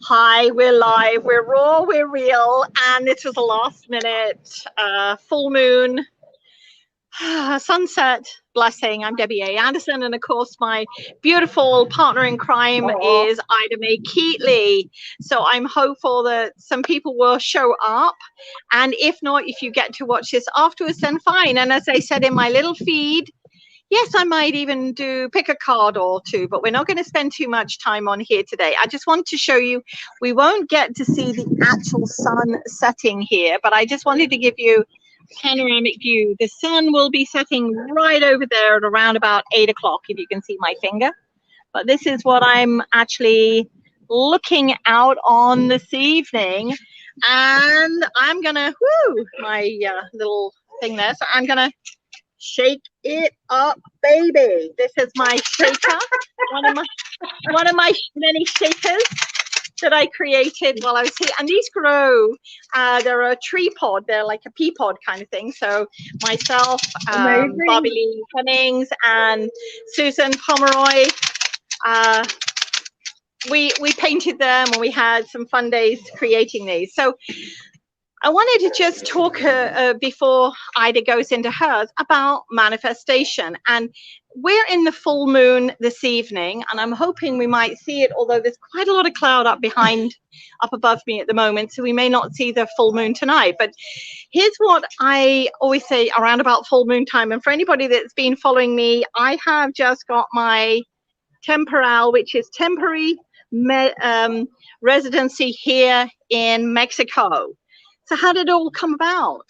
Hi, we're live, we're raw, we're real, and this was a last minute full moon sunset blessing. I'm Debbie A. Anderson, and of course my beautiful partner in crime is Ida Keightley. So I'm hopeful that some people will show up, and if not, if you get to watch this afterwards, then fine. And as I said in my little feed, yes, I might even pick a card or two, but we're not going to spend too much time on here today. I just want to show you, we won't get to see the actual sun setting here, but I just wanted to give you a panoramic view. The sun will be setting right over there at around about 8 o'clock, if you can see my finger. But this is what I'm actually looking out on this evening. And I'm going to, my little thing there. So I'm going to shake it up, baby. This is my shaker, one of my many shakers that I created while I was here. And these grow, they're a tree pod, they're like a pea pod kind of thing. So myself, Bobby Lee Cummings and Susan Pomeroy, we painted them, and we had some fun days creating these. So I wanted to just talk before Ida goes into hers about manifestation. And we're in the full moon this evening, and I'm hoping we might see it, although there's quite a lot of cloud up above me at the moment, so we may not see the full moon tonight. But here's what I always say around about full moon time. And for anybody that's been following me, I have just got my temporal, which is temporary residency here in Mexico. So how did it all come about?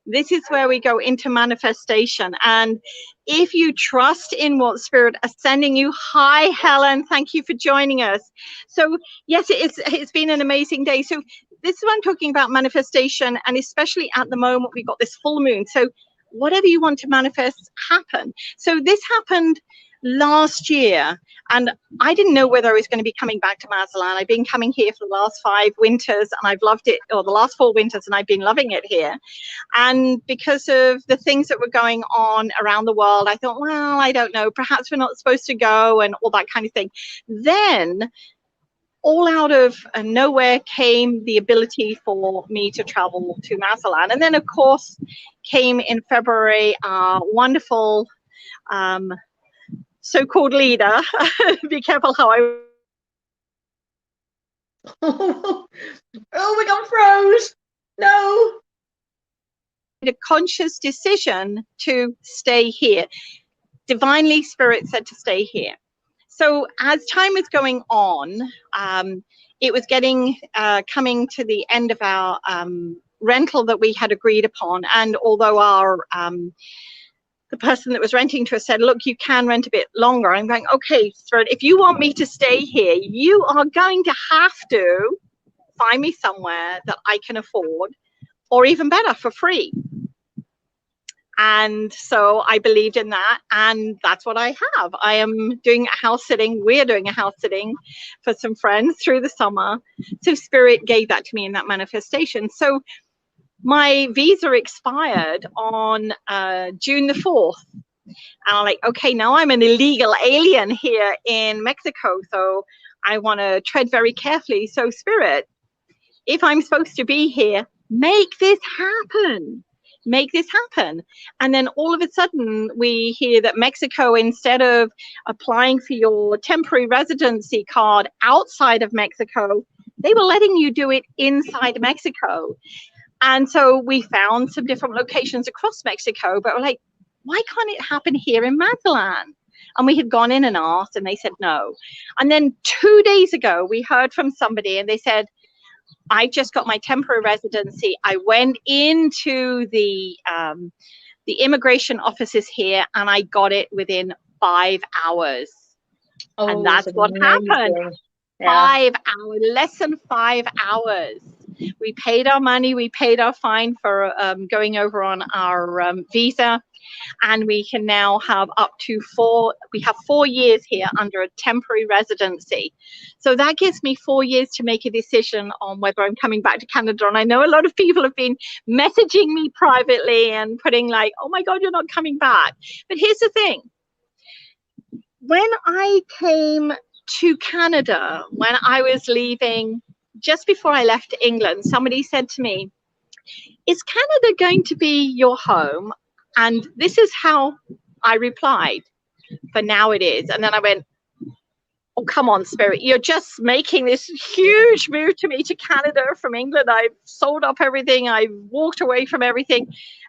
This is where we go into manifestation. And if you trust in what Spirit is sending you, hi, Helen, thank you for joining us. So yes, it's been an amazing day. So this is what I'm talking about, manifestation, and especially at the moment, we've got this full moon. So whatever you want to manifest, happen. So this happened last year, and I didn't know whether I was going to be coming back to Mazatlan. I've been coming here for the last 5 winters, and I've loved it, or the last 4 winters, and I've been loving it here. And because of the things that were going on around the world, I thought, well, I don't know, perhaps we're not supposed to go, and all that kind of thing. Then all out of nowhere came the ability for me to travel to Mazatlan. And then of course came in February wonderful so-called leader. Be careful how I Oh, we got froze. No. A conscious decision to stay here. Divinely, Spirit said to stay here. So as time was going on, it was coming to the end of our rental that we had agreed upon. And although our the person that was renting to us said, look, you can rent a bit longer. I'm going, okay, Spirit, if you want me to stay here, you are going to have to find me somewhere that I can afford, or even better, for free. And so I believed in that, and that's what I have. I am doing a house sitting. We're doing a house sitting for some friends through the summer. So Spirit gave that to me in that manifestation. So my visa expired on June the 4th. And I'm like, okay, now I'm an illegal alien here in Mexico. So I want to tread very carefully. So Spirit, if I'm supposed to be here, make this happen. Make this happen. And then all of a sudden we hear that Mexico, instead of applying for your temporary residency card outside of Mexico, they were letting you do it inside Mexico. And so we found some different locations across Mexico, but we're like, why can't it happen here in Mazatlan? And we had gone in and asked, and they said no. And then 2 days ago, we heard from somebody, and they said, I just got my temporary residency. I went into the immigration offices here, and I got it within 5 hours. Oh, and that's what happened. Yeah. 5 hours, less than 5 hours. We paid our money, we paid our fine for going over on our visa, and we can now have up to 4 years here under a temporary residency. So that gives me 4 years to make a decision on whether I'm coming back to Canada. And I know a lot of people have been messaging me privately and putting like, oh my God, you're not coming back. But here's the thing. When I came to Canada, when I was leaving, just before I left England, somebody said to me, is Canada going to be your home? And this is how I replied, for now it is. And then I went, oh, come on, Spirit. You're just making this huge move to me to Canada from England. I've sold up everything. I've walked away from everything.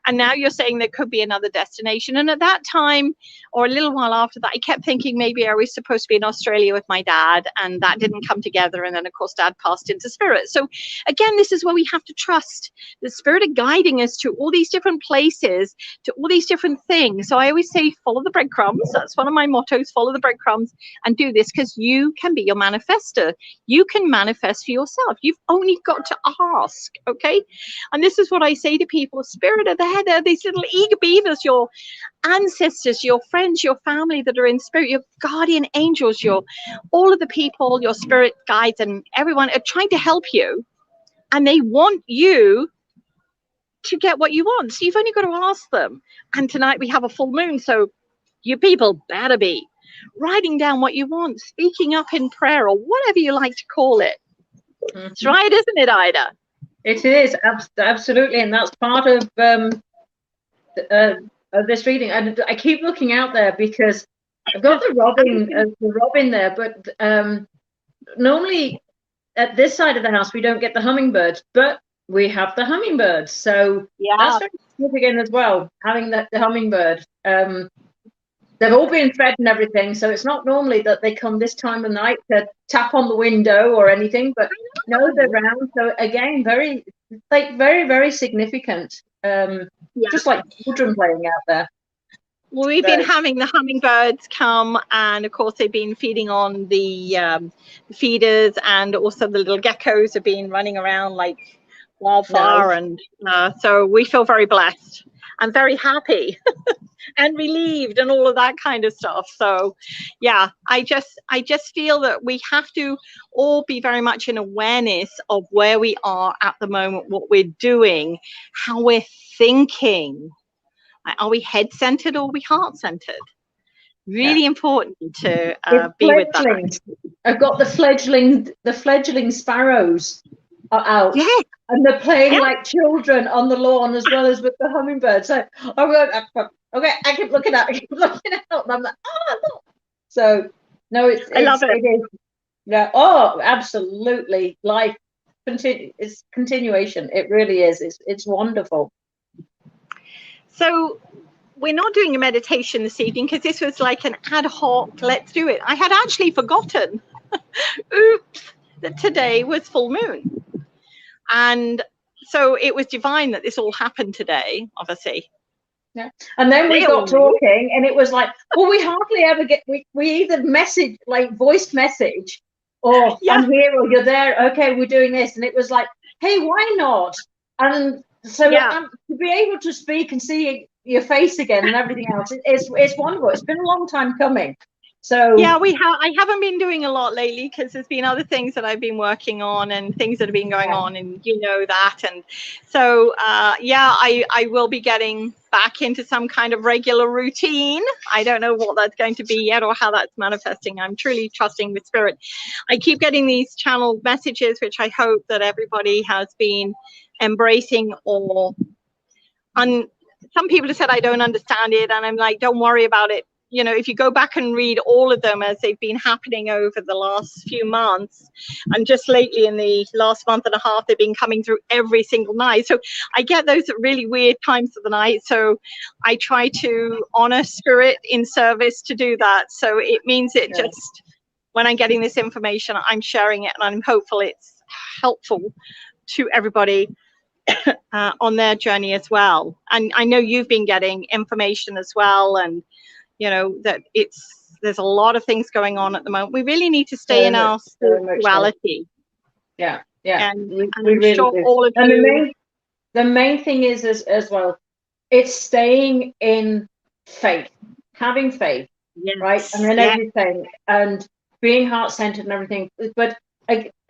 And now you're saying there could be another destination. And at that time, or a little while after that, I kept thinking maybe I was supposed to be in Australia with my dad, and that didn't come together. And then, of course, Dad passed into Spirit. So again, this is where we have to trust the Spirit of guiding us to all these different places, to all these different things. So I always say, follow the breadcrumbs. That's one of my mottos, follow the breadcrumbs, and do this, because you can be your manifester. You can manifest for yourself. You've only got to ask, okay? And this is what I say to people, Spirit of the head, there are these little eager beavers, your ancestors, your friends, your family that are in spirit, your guardian angels, your all of the people, your spirit guides and everyone are trying to help you, and they want you to get what you want. So you've only got to ask them. And tonight we have a full moon, so you people better be writing down what you want, speaking up in prayer, or whatever you like to call it. That's right, isn't it, Ida? It is, absolutely, and that's part of this reading. And I keep looking out there because I've got the robin there, but normally at this side of the house we don't get the hummingbirds, but we have the hummingbirds. So yeah, that's very significant as well, having the hummingbird. They've all been fed and everything, so it's not normally that they come this time of night to tap on the window or anything, but no, they're around. So again, very, very significant. Just like children playing out there. Well, we've been having the hummingbirds come, and of course they've been feeding on the feeders, and also the little geckos have been running around like wildfire. And so we feel very blessed and very happy and relieved and all of that kind of stuff. So yeah, I just feel that we have to all be very much in awareness of where we are at the moment, what we're doing, how we're thinking. Are we head centered or are we heart centered? Really important to be with that. I've got the fledgling sparrows are out. Yes. And they're playing like children on the lawn as well as with the hummingbirds. So okay, I keep looking out, and I'm like, look. So no, I love it. It is, yeah. Oh, absolutely. Life it's continuation. It really is. It's wonderful. So we're not doing a meditation this evening because this was like an ad hoc, let's do it. I had actually forgotten, oops, that today was full moon. And so it was divine that this all happened today, obviously. Yeah. And then we got talking, and it was like, well, we hardly ever get, we either message, like voice message, or I'm here or you're there. Okay, we're doing this. And it was like, hey, why not? And so to be able to speak and see your face again and everything else, it's wonderful. It's been a long time coming. So yeah, I haven't been doing a lot lately because there's been other things that I've been working on and things that have been going on, and you know that. And so I will be getting back into some kind of regular routine. I don't know what that's going to be yet or how that's manifesting. I'm truly trusting with spirit. I keep getting these channeled messages, which I hope that everybody has been embracing, or some people have said I don't understand it, and I'm like, don't worry about it. You know, if you go back and read all of them as they've been happening over the last few months, and just lately in the last month and a half, they've been coming through every single night. So I get those at really weird times of the night. So I try to honor spirit in service to do that. So it means it just, when I'm getting this information, I'm sharing it, and I'm hopeful it's helpful to everybody on their journey as well. And I know you've been getting information as well, and you know that there's a lot of things going on at the moment. We really need to stay in our spirituality. Yeah. And we I'm really sure do. all of and you. The main thing is as well, it's staying in faith, having faith, right? And then everything, and being heart-centered and everything. But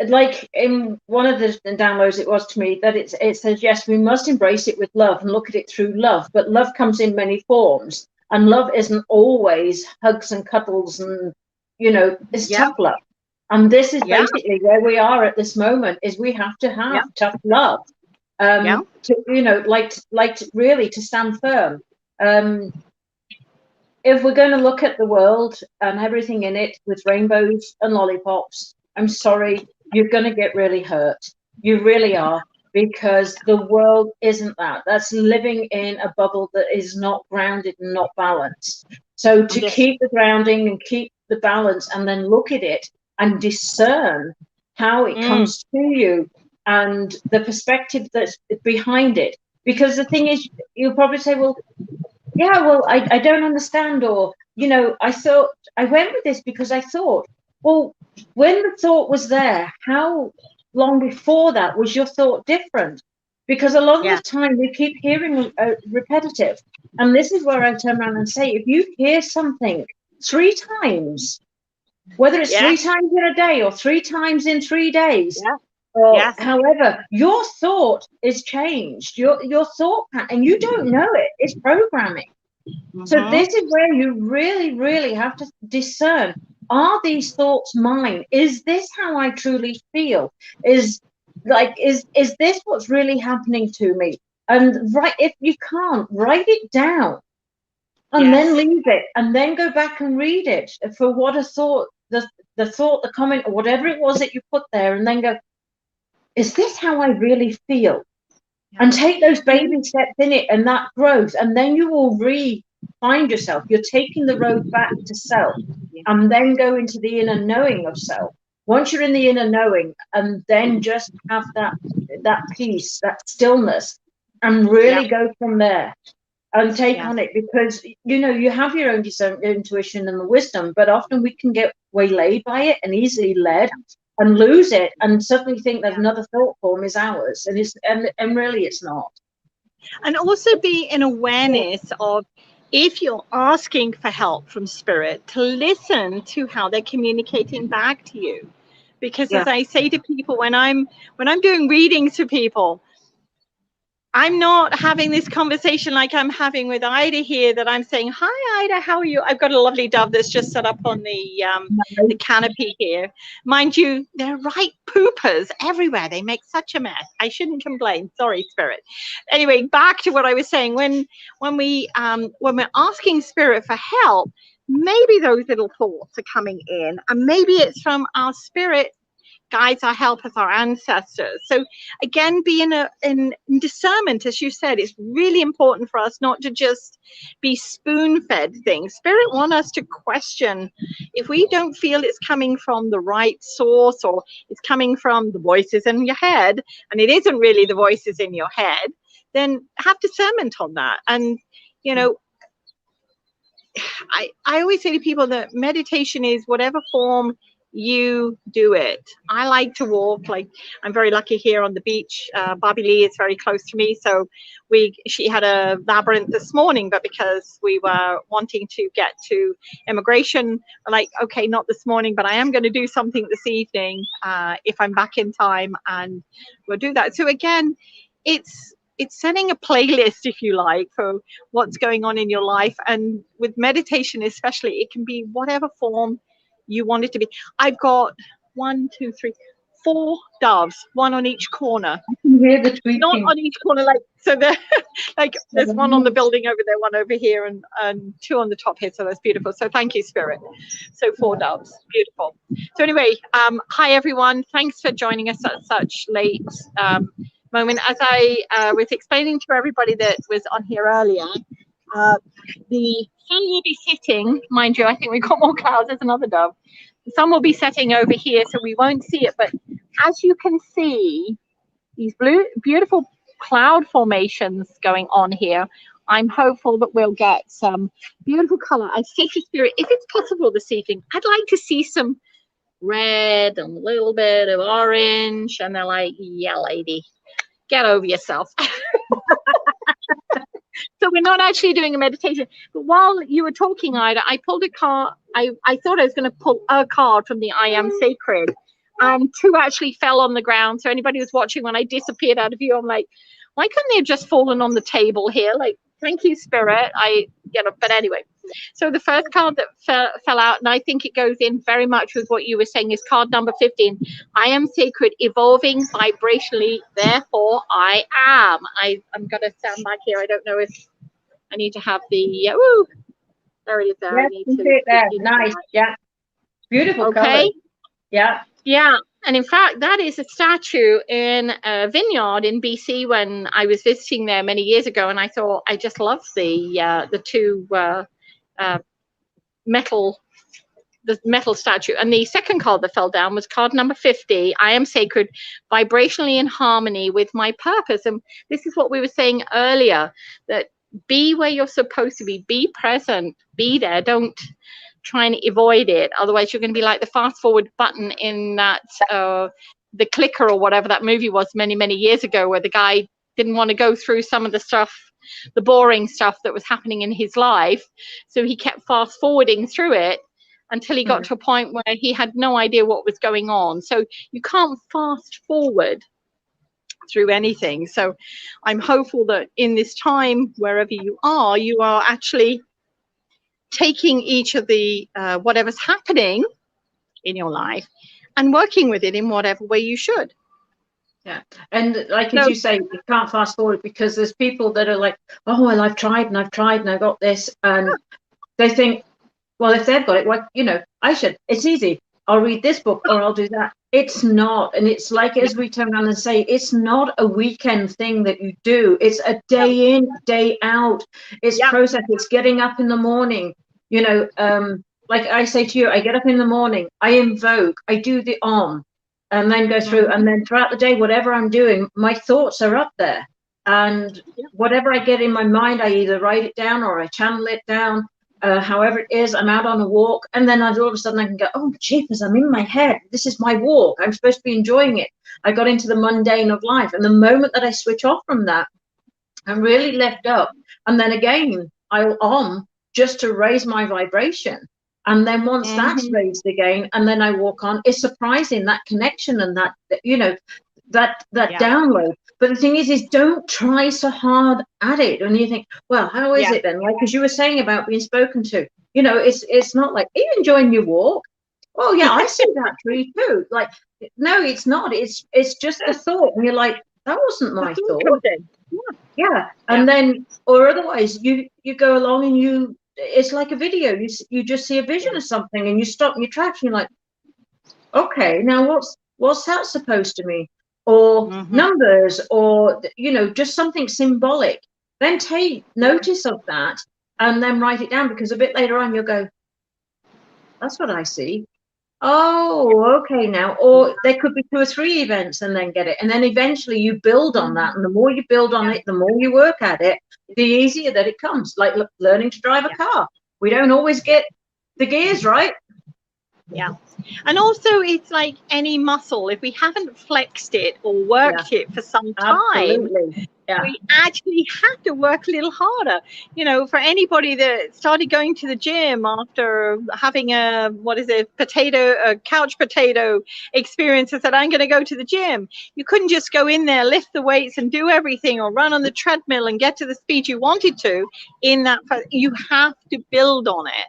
like in one of the downloads it was to me that it says, yes, we must embrace it with love and look at it through love, but love comes in many forms, and love isn't always hugs and cuddles and you know, is tough love. And this is basically where we are at this moment, is we have to have tough love. To, you know, really to stand firm. If we're going to look at the world and everything in it with rainbows and lollipops, I'm sorry, you're going to get really hurt. You really are, because the world isn't that. That's living in a bubble that is not grounded and not balanced. So to keep the grounding and keep the balance, and then look at it and discern how it comes to you and the perspective that's behind it. Because the thing is, you'll probably say, well, yeah, well, I don't understand, or, you know, I thought, I went with this because I thought, well, when the thought was there, how long before that was your thought different? Because a lot of the time we keep hearing repetitive. And this is where I turn around and say, if you hear something 3 times, whether it's 3 times in a day or 3 times in 3 days, or however, your thought is changed. Your thought pattern, and you don't know it. It's programming. So this is where you really, really have to discern: are these thoughts mine? Is this how I truly feel? Is this what's really happening to me? And if you can't, write it down, and then leave it, and then go back and read it for what a thought, the thought, the comment, or whatever it was that you put there, and then go, is this how I really feel? And take those baby steps in it, and that growth, and then you will find yourself. You're taking the road back to self, and then go into the inner knowing of self. Once you're in the inner knowing, and then just have that peace, that stillness, and really go from there and take on it. Because, you know, you have your own intuition and the wisdom, but often we can get waylaid by it and easily led, and lose it, and suddenly think that another thought form is ours, and really it's not. And also be in awareness of, if you're asking for help from spirit, to listen to how they're communicating back to you. Because as I say to people, when I'm doing readings for people, I'm not having this conversation like I'm having with Ida here, that I'm saying, hi Ida, how are you? I've got a lovely dove that's just set up on the canopy here. Mind you, they're right poopers everywhere. They make such a mess. I shouldn't complain. Sorry, spirit. Anyway, back to what I was saying. When we're asking spirit for help, maybe those little thoughts are coming in, and maybe it's from our spirit guides, our helpers, our ancestors. So again, be in discernment, as you said. It's really important for us not to just be spoon-fed things. Spirit want us to question. If we don't feel it's coming from the right source, or it's coming from the voices in your head, and it isn't really the voices in your head, then have discernment on that. And, you know, I always say to people that meditation is whatever form you do it. I like to walk. Like, I'm very lucky here on the beach. Bobby Lee is very close to me, so she had a labyrinth this morning, but because we were wanting to get to immigration, we're like, okay, not this morning, but I am going to do something this evening if I'm back in time, and we'll do that. So again, it's setting a playlist, if you like, for what's going on in your life. And with meditation especially, it can be whatever form you want it to be. I've got 4 doves, one on each corner. I can hear the tweaking. Not on each corner, like, so they're like, there's one on the building over there, one over here, and 2 on the top here. So that's beautiful. So thank you, Spirit. So 4 doves, beautiful. So anyway, hi everyone. Thanks for joining us at such late moment. As I was explaining to everybody that was on here earlier, the sun will be setting, mind you. I think we've got more clouds. There's another dove. The sun will be setting over here, so we won't see it. But as you can see, these beautiful cloud formations going on here. I'm hopeful that we'll get some beautiful color. I said to Spirit, if it's possible this evening, I'd like to see some red and a little bit of orange. And they're like, yeah, lady, get over yourself. So we're not actually doing a meditation. But while you were talking, Ida, I pulled a card. I thought I was going to pull a card from the I Am Sacred. 2 actually fell on the ground. So anybody who's watching when I disappeared out of view, I'm like, why couldn't they have just fallen on the table here? Like, thank you, Spirit. But anyway. So the first card that fell out, and I think it goes in very much with what you were saying, is card number 15. I am sacred, evolving vibrationally, therefore I am. I'm going to stand back here. I don't know if I need to have the, there it is there. Yeah, I need you to see it there. Nice. Yeah. Beautiful okay. color. Yeah. Yeah. And in fact, that is a statue in a vineyard in BC when I was visiting there many years ago. And I thought, I just love the two metal statue. And the second card that fell down was card number 50. I am sacred, vibrationally in harmony with my purpose. And this is what we were saying earlier, that be where you're supposed to be present, be there. Don't try and avoid it. Otherwise, you're going to be like the fast forward button in that the clicker or whatever that movie was many, many years ago, where the guy didn't want to go through some of the stuff, the boring stuff that was happening in his life. So he kept fast forwarding through it until he got to a point where he had no idea what was going on. So you can't fast forward through anything. So I'm hopeful that in this time, wherever you are actually taking each of the whatever's happening in your life and working with it in whatever way you should. Yeah. And like as you say, you can't fast forward, because there's people that are like, oh, well, I've tried and I got this. And they think, well, if they've got it, what, I should. It's easy. I'll read this book or I'll do that. It's not. And it's like, as we turn around and say, it's not a weekend thing that you do. It's a day in, day out. It's process. It's getting up in the morning. Like I say to you, I get up in the morning, I invoke, I do the Om, and then go through. And then throughout the day, whatever I'm doing, my thoughts are up there. And whatever I get in my mind, I either write it down or I channel it down. However it is, I'm out on a walk, and then all of a sudden I can go, oh, jeepers, I'm in my head. This is my walk. I'm supposed to be enjoying it. I got into the mundane of life. And the moment that I switch off from that, I'm really left up. And then again, I'll Om just to raise my vibration. And then once that's raised again, and then I walk on, it's surprising, that connection and that, that download. But the thing is don't try so hard at it. And you think, well, how is it then? Like, as you were saying about being spoken to, it's not like, are you enjoying your walk? Oh yeah, I see that tree too. Like, no, it's not. It's just a thought. And you're like, that wasn't my thought. And then, or otherwise you go along and it's like a video. You just see a vision of something and you stop in your tracks and you're like, okay, now what's that supposed to mean? Or numbers, or just something symbolic. Then take notice of that and then write it down, because a bit later on you'll go, that's what I see. Oh, okay now. Or there could be 2 or 3 events and then get it. And then eventually you build on that. And the more you build on it, the more you work at it, the easier that it comes. Like learning to drive a car. We don't always get the gears right. Yeah. And also, it's like any muscle. If we haven't flexed it or worked it for some time, we actually have to work a little harder. For anybody that started going to the gym after having a couch potato experience, and said, I'm going to go to the gym. You couldn't just go in there, lift the weights and do everything, or run on the treadmill and get to the speed you wanted to in that. You have to build on it.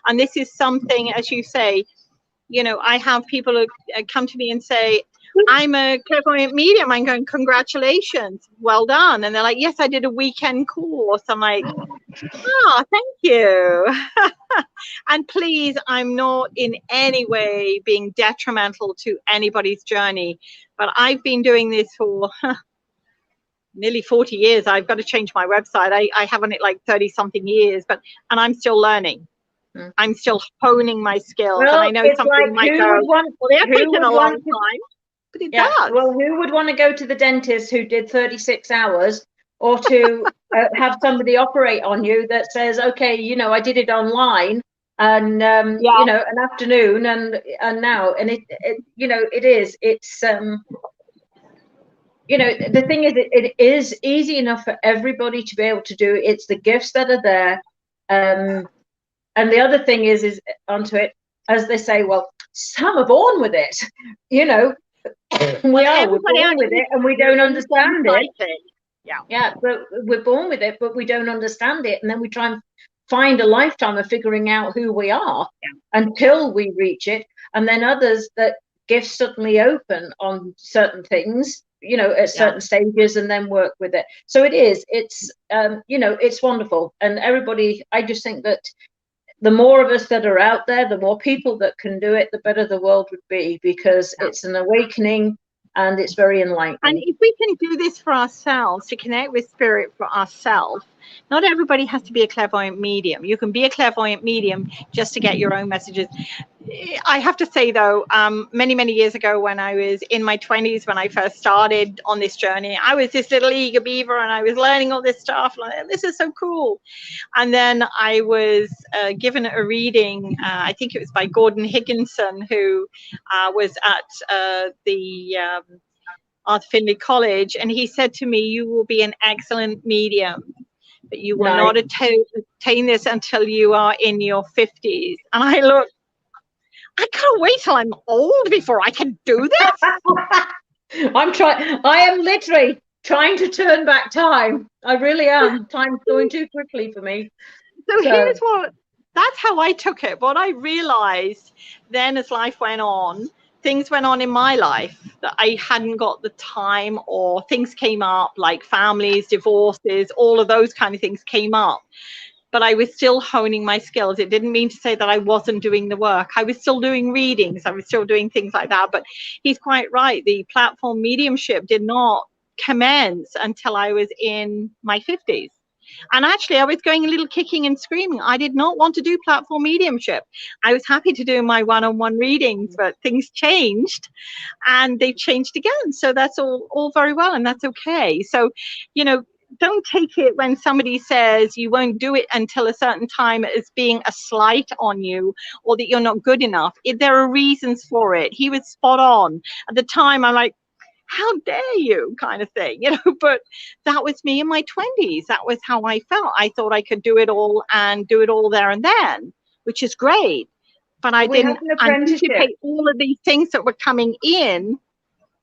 And this is something, as you say, I have people who come to me and say, I'm a clairvoyant medium. I'm going, congratulations, well done. And they're like, yes, I did a weekend course. I'm like, thank you. And please, I'm not in any way being detrimental to anybody's journey, but I've been doing this for nearly 40 years. I've got to change my website. I have on it like 30 something years, and I'm still learning. I'm still honing my skills. Well, and I know something might go, they have taken a long time, but it does. Well, who would want to go to the dentist who did 36 hours, or to have somebody operate on you that says, okay, I did it online and, an afternoon and now, and it's, the thing is, it is easy enough for everybody to be able to do. It's the gifts that are there. And the other thing is onto it, as they say, well, some are born with it, we're born with it and we don't understand it. But we're born with it, but we don't understand it. And then we try and find a lifetime of figuring out who we are until we reach it. And then others that gifts suddenly open on certain things, you know, at certain stages, and then work with it. So it's you know, it's wonderful. And everybody, I just think that the more of us that are out there, the more people that can do it, the better the world would be, because it's an awakening and it's very enlightening. And if we can do this for ourselves, to connect with spirit for ourselves, not everybody has to be a clairvoyant medium. You can be a clairvoyant medium just to get your own messages. I have to say, though, many years ago, when I was in my 20s, when I first started on this journey, I was this little eager beaver, and I was learning all this stuff. Like, this is so cool. And then I was given a reading, I think it was by Gordon Higginson, who was at the Arthur Findlay College, and he said to me, "You will be an excellent medium, but you will not attain this until you are in your 50s. And I looked, I can't wait till I'm old before I can do this. I am literally trying to turn back time. I really am. Time's going too quickly for me. So here's that's how I took it. What I realized then, as life went on, things went on in my life that I hadn't got the time, or things came up like families, divorces, all of those kind of things came up. But I was still honing my skills. It didn't mean to say that I wasn't doing the work. I was still doing readings. I was still doing things like that. But he's quite right. The platform mediumship did not commence until I was in my 50s. And actually, I was going a little kicking and screaming. I did not want to do platform mediumship. I was happy to do my one-on-one readings, but things changed, and they've changed again. So that's all very well, and that's okay. So, you know, don't take it when somebody says you won't do it until a certain time as being a slight on you, or that you're not good enough. There are reasons for it. He was spot on. At the time, I'm like, how dare you, kind of thing, you know. But that was me in my 20s. That was how I felt. I thought I could do it all and do it all there and then, which is great. But I didn't anticipate all of these things that were coming in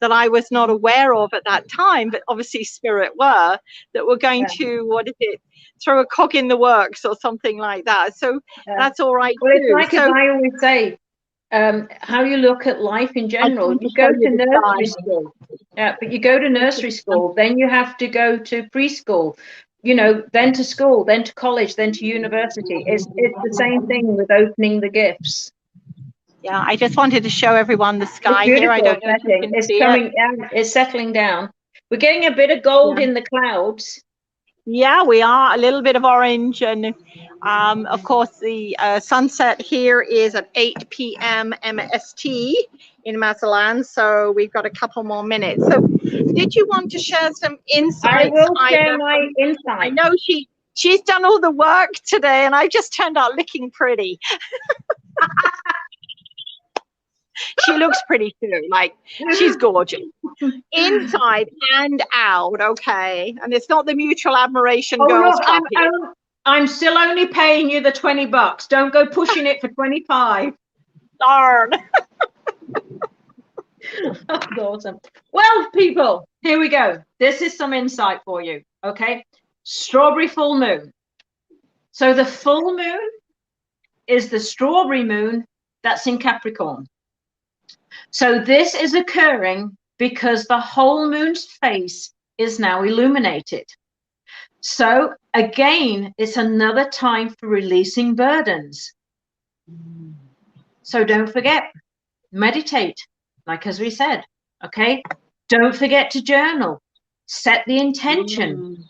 that I was not aware of at that time, but obviously spirit were, that were going to, throw a cog in the works or something like that. So that's all right. Well, it's like, as I always say, how you look at life in general. You go to nursery school, but you go to nursery school, then you have to go to preschool, you know, then to school, then to college, then to university. It's the same thing with opening the gifts. Yeah, I just wanted to show everyone the sky here. I don't know if you can it's see coming it. down. It's settling down. We're getting a bit of gold in the clouds. Yeah, we are. A little bit of orange. And of course, the sunset here is at 8 p.m. MST in Mazatlan. So we've got a couple more minutes. So did you want to share some insights? I will share my insights. I know she's done all the work today, and I just turned out looking pretty. She looks pretty too, like she's gorgeous inside and out. Okay, and it's not the mutual admiration girls club here. I'm still only paying you the $20. Don't go pushing it for 25. Darn. That's awesome. Well, people, here we go. This is some insight for you. Okay, strawberry full moon. So the full moon is the strawberry moon that's in Capricorn. So this is occurring because the whole moon's face is now illuminated. So again, it's another time for releasing burdens. So don't forget, meditate, like as we said, okay? Don't forget to journal, set the intention,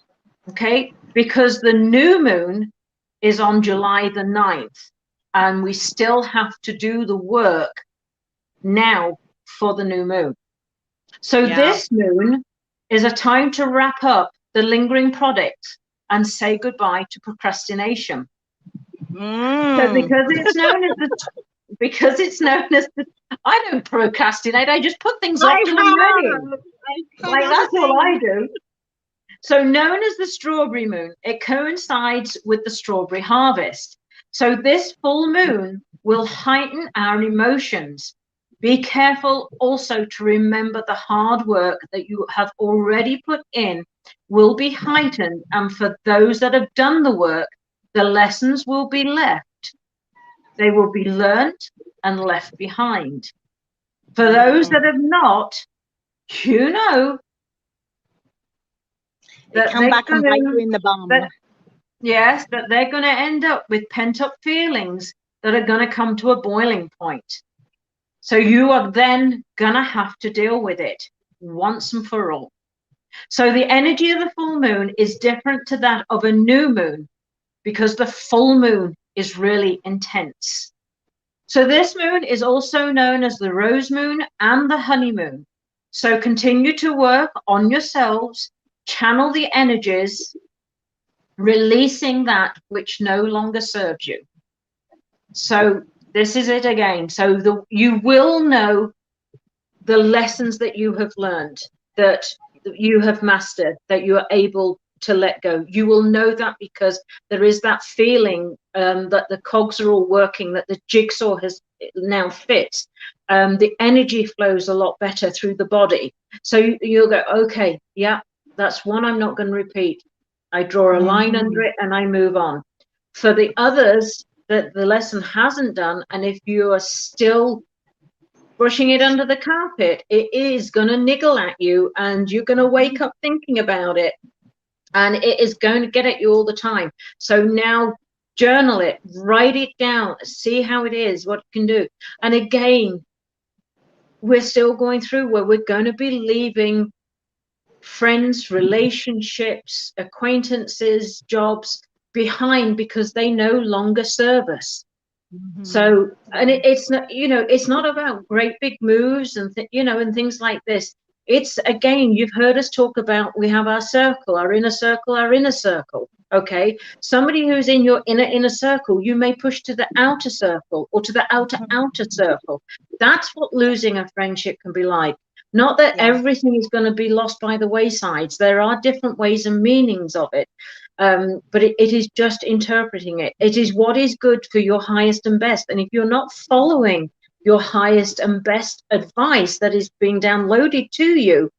okay? Because the new moon is on July the 9th, and we still have to do the work now for the new moon. So this moon is a time to wrap up the lingering products and say goodbye to procrastination. So because it's known as the I don't procrastinate, I just put things off till I'm ready. Like, that's all I do. So known as the strawberry moon, it coincides with the strawberry harvest. So this full moon will heighten our emotions. Be careful also to remember the hard work that you have already put in will be heightened. And for those that have done the work, The lessons will be left. They will be learnt and left behind. For those that have not, you know, they come back and bite you in the bum. Yes, that they're going to end up with pent-up feelings that are going to come to a boiling point. So you are then going to have to deal with it once and for all. So the energy of the full moon is different to that of a new moon, because the full moon is really intense. So this moon is also known as the rose moon and the honeymoon. So continue to work on yourselves, channel the energies, releasing that which no longer serves you. So this is it again. So you will know the lessons that you have learned, that you have mastered, that you are able to let go. You will know that because there is that feeling that the cogs are all working, that the jigsaw has now fit. The energy flows a lot better through the body. So you'll go, okay, yeah, that's one I'm not going to repeat. I draw a line under it and I move on. For the others that the lesson hasn't done, and if you are still brushing it under the carpet, it is going to niggle at you, and you're going to wake up thinking about it, and it is going to get at you all the time. So now journal it, write it down, see how it is, what you can do. And again, we're still going through where we're going to be leaving friends, relationships, acquaintances, jobs behind because they no longer serve us. So, and it's not, you know, it's not about great big moves and and things like this. It's, again, you've heard us talk about, we have our circle, our inner circle, our inner circle. Okay, somebody who's in your inner circle, you may push to the outer circle or to the outer circle. That's what losing a friendship can be like. Not that everything is going to be lost by the waysides. There are different ways and meanings of it. But it is just interpreting it. It is what is good for your highest and best. And if you're not following your highest and best advice that is being downloaded to you,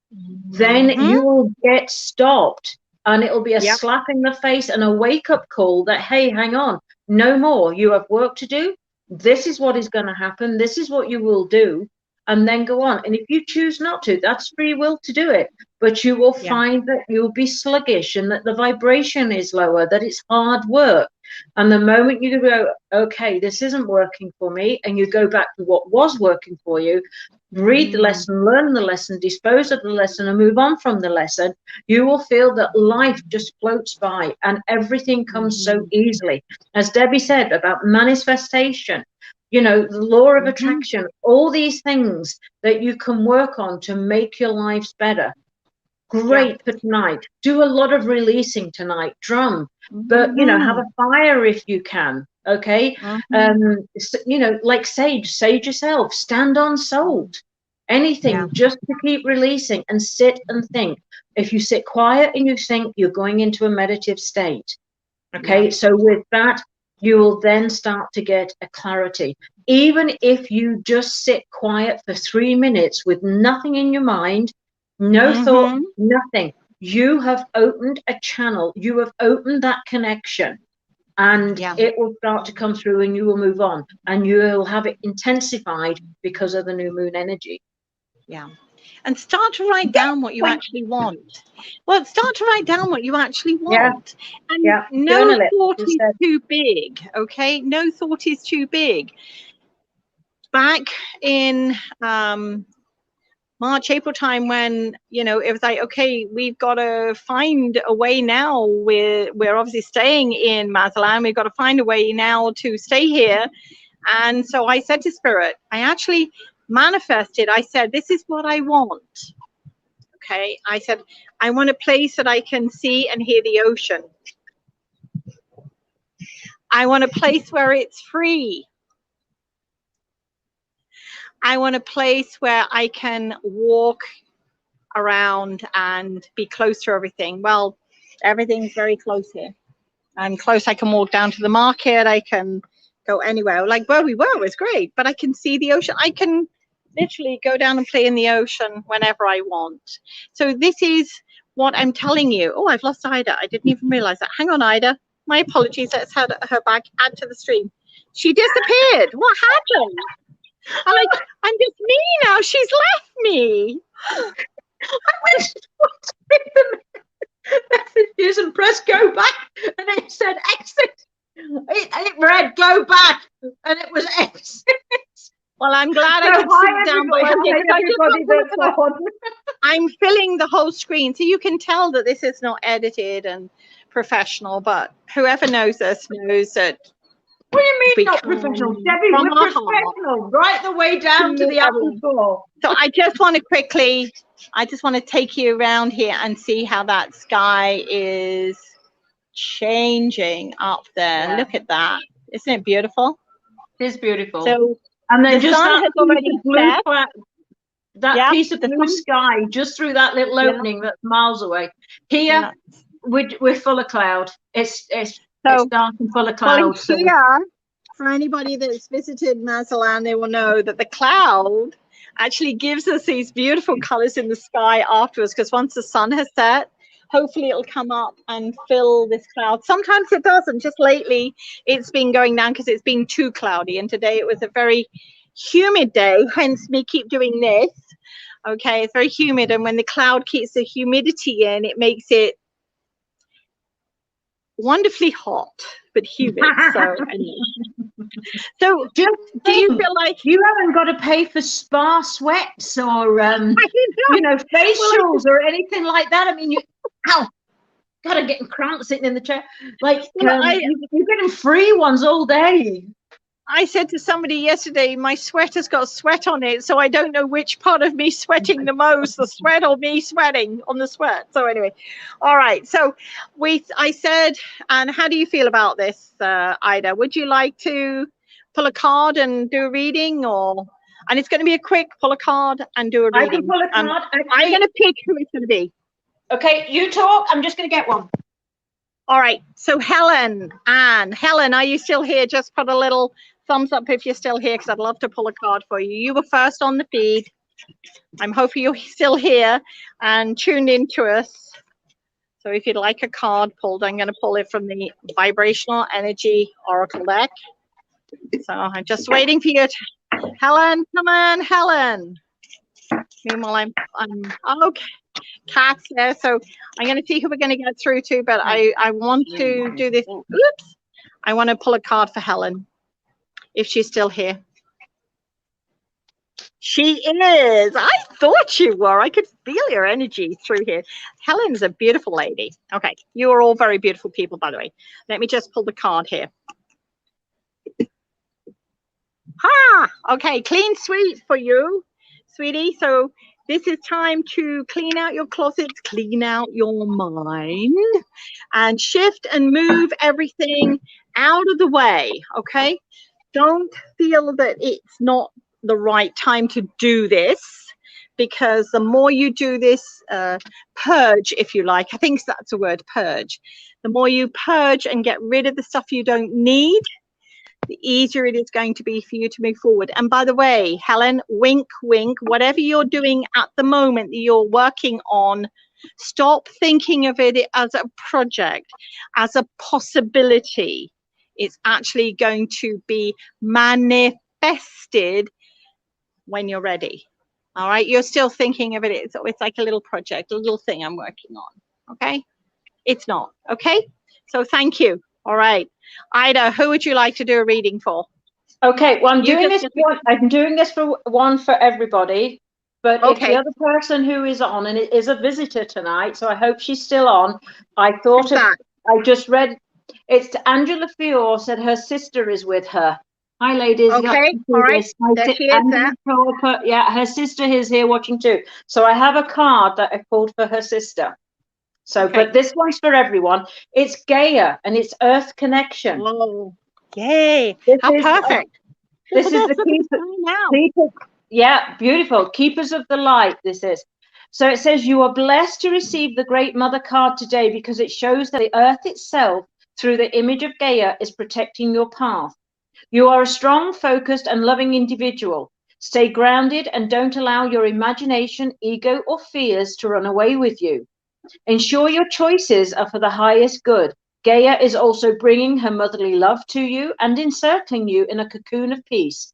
then you will get stopped. And it'll be a slap in the face and a wake-up call that, hey, hang on, no more. You have work to do. This is what is going to happen. This is what you will do. And then go on. And if you choose not to, that's free will to do it. But you will find that you'll be sluggish and that the vibration is lower, that it's hard work. And the moment you go, okay, this isn't working for me, and you go back to what was working for you, read the lesson, learn the lesson, dispose of the lesson, and move on from the lesson, you will feel that life just floats by and everything comes so easily. As Debbie said about manifestation, you know, the law of attraction, all these things that you can work on to make your lives better. Great for tonight. Do a lot of releasing tonight, drum, but, you know, have a fire if you can. Okay. You know, like sage yourself, stand on salt, anything just to keep releasing and sit and think. If you sit quiet and you think, you're going into a meditative state. Okay. So with that, you will then start to get a clarity. Even if you just sit quiet for 3 minutes with nothing in your mind, no thought, nothing, you have opened a channel, you have opened that connection, and it will start to come through and you will move on and you will have it intensified because of the new moon energy. And start to write down what you actually want. Well, start to write down what you actually want. And no thought is too big, okay? No thought is too big. Back in March, April time, when, you know, it was like, okay, we've got to find a way now. We're obviously staying in Mazatlan. We've got to find a way now to stay here. And so I said to Spirit, I actually manifested. I said, this is what I want. Okay. I said, I want a place that I can see and hear the ocean. I want a place where it's free. I want a place where I can walk around and be close to everything. Well, everything's very close here. I'm close. I can walk down to the market. I can go anywhere. Like where we were was great, but I can see the ocean. I can literally go down and play in the ocean whenever I want. So this is what I'm telling you. Oh, I've lost Ida. I didn't even realize that. Hang on, Ida. My apologies. Let's head her back. Add to the stream. She disappeared. What happened? I'm just me now. She's left me. I went to the messages and press go back, and it said exit. It read go back, and it was exit. Well, I'm glad I could see down below. I'm filling the whole screen, so you can tell that this is not edited and professional. But whoever knows us knows that. What do you mean not professional, Debbie? We're professional, right the way down to the upper floor. So I just want to take you around here and see how that sky is changing up there. Yeah. Look at that. Isn't it beautiful? It is beautiful. So, and then just that piece of blue sky just through that little opening that's miles away. Here, we're full of cloud. It's dark and full of clouds. Well, here, for anybody that's visited Mazatlan, they will know that the cloud actually gives us these beautiful colors in the sky afterwards, because once the sun has set, hopefully it'll come up and fill this cloud. Sometimes it doesn't. Just lately, it's been going down because it's been too cloudy. And today it was a very humid day, hence me keep doing this. Okay, it's very humid. And when the cloud keeps the humidity in, it makes it wonderfully hot, but humid. So anyway. So do you feel like you haven't got to pay for spa sweats or facials or anything like that? I mean, God, I'm getting cramps sitting in the chair. Like you're getting free ones all day. I said to somebody yesterday, my sweater's got sweat on it, so I don't know which part of me sweating the most, the sweat or me sweating on the sweat. So anyway, all right. So I said, and how do you feel about this, Ida? Would you like to pull a card and do a reading, and it's going to be a quick pull a card and do a reading? I can pull a card. I'm going to pick who it's going to be. Okay, you talk. I'm just going to get one. All right. So Helen, are you still here? Just put a little thumbs up if you're still here, because I'd love to pull a card for you. You were first on the feed. I'm hoping you're still here and tuned into us. So if you'd like a card pulled, I'm going to pull it from the Vibrational Energy Oracle deck. So I'm just waiting for you to, Helen, come on, Helen. Meanwhile, I'm okay. Cat's there, so I'm going to see who we're going to get through to, but I want to do this. Oops. I want to pull a card for Helen, if she's still here. She is. I thought you were. I could feel your energy through here. Helen's a beautiful lady. Okay, you are all very beautiful people, by the way. Let me just pull the card here. Okay, clean sweep for you, sweetie. So this is time to clean out your closets, clean out your mind, and shift and move everything out of the way, okay? Don't feel that it's not the right time to do this, because the more you do this, purge, if you like, I think that's the word, purge. The more you purge and get rid of the stuff you don't need, the easier it is going to be for you to move forward. And by the way, Helen, wink, wink, whatever you're doing at the moment that you're working on, stop thinking of it as a project, as a possibility. It's actually going to be manifested when you're ready. All right, you're still thinking of it. It's like a little project, a little thing I'm working on. Okay, it's not. Okay, so thank you. All right, Ida, who would you like to do a reading for? Okay, well, I'm doing this for one for everybody, but if the other person who is on, and it is a visitor tonight, so I hope she's still on. I just read, it's Angela Fior said her sister is with her. Hi, ladies. Okay, all right. There she is there. Yeah, her sister is here watching too. So I have a card that I pulled for her sister. So, but this one's for everyone. It's Gaia, and it's Earth Connection. Whoa, yay! How perfect. This is the keeper. Yeah, beautiful. Keepers of the light, this is. So it says, you are blessed to receive the Great Mother card today, because it shows that the earth itself, through the image of Gaia, is protecting your path. You are a strong, focused, and loving individual. Stay grounded and don't allow your imagination, ego, or fears to run away with you. Ensure your choices are for the highest good. Gaia is also bringing her motherly love to you and encircling you in a cocoon of peace.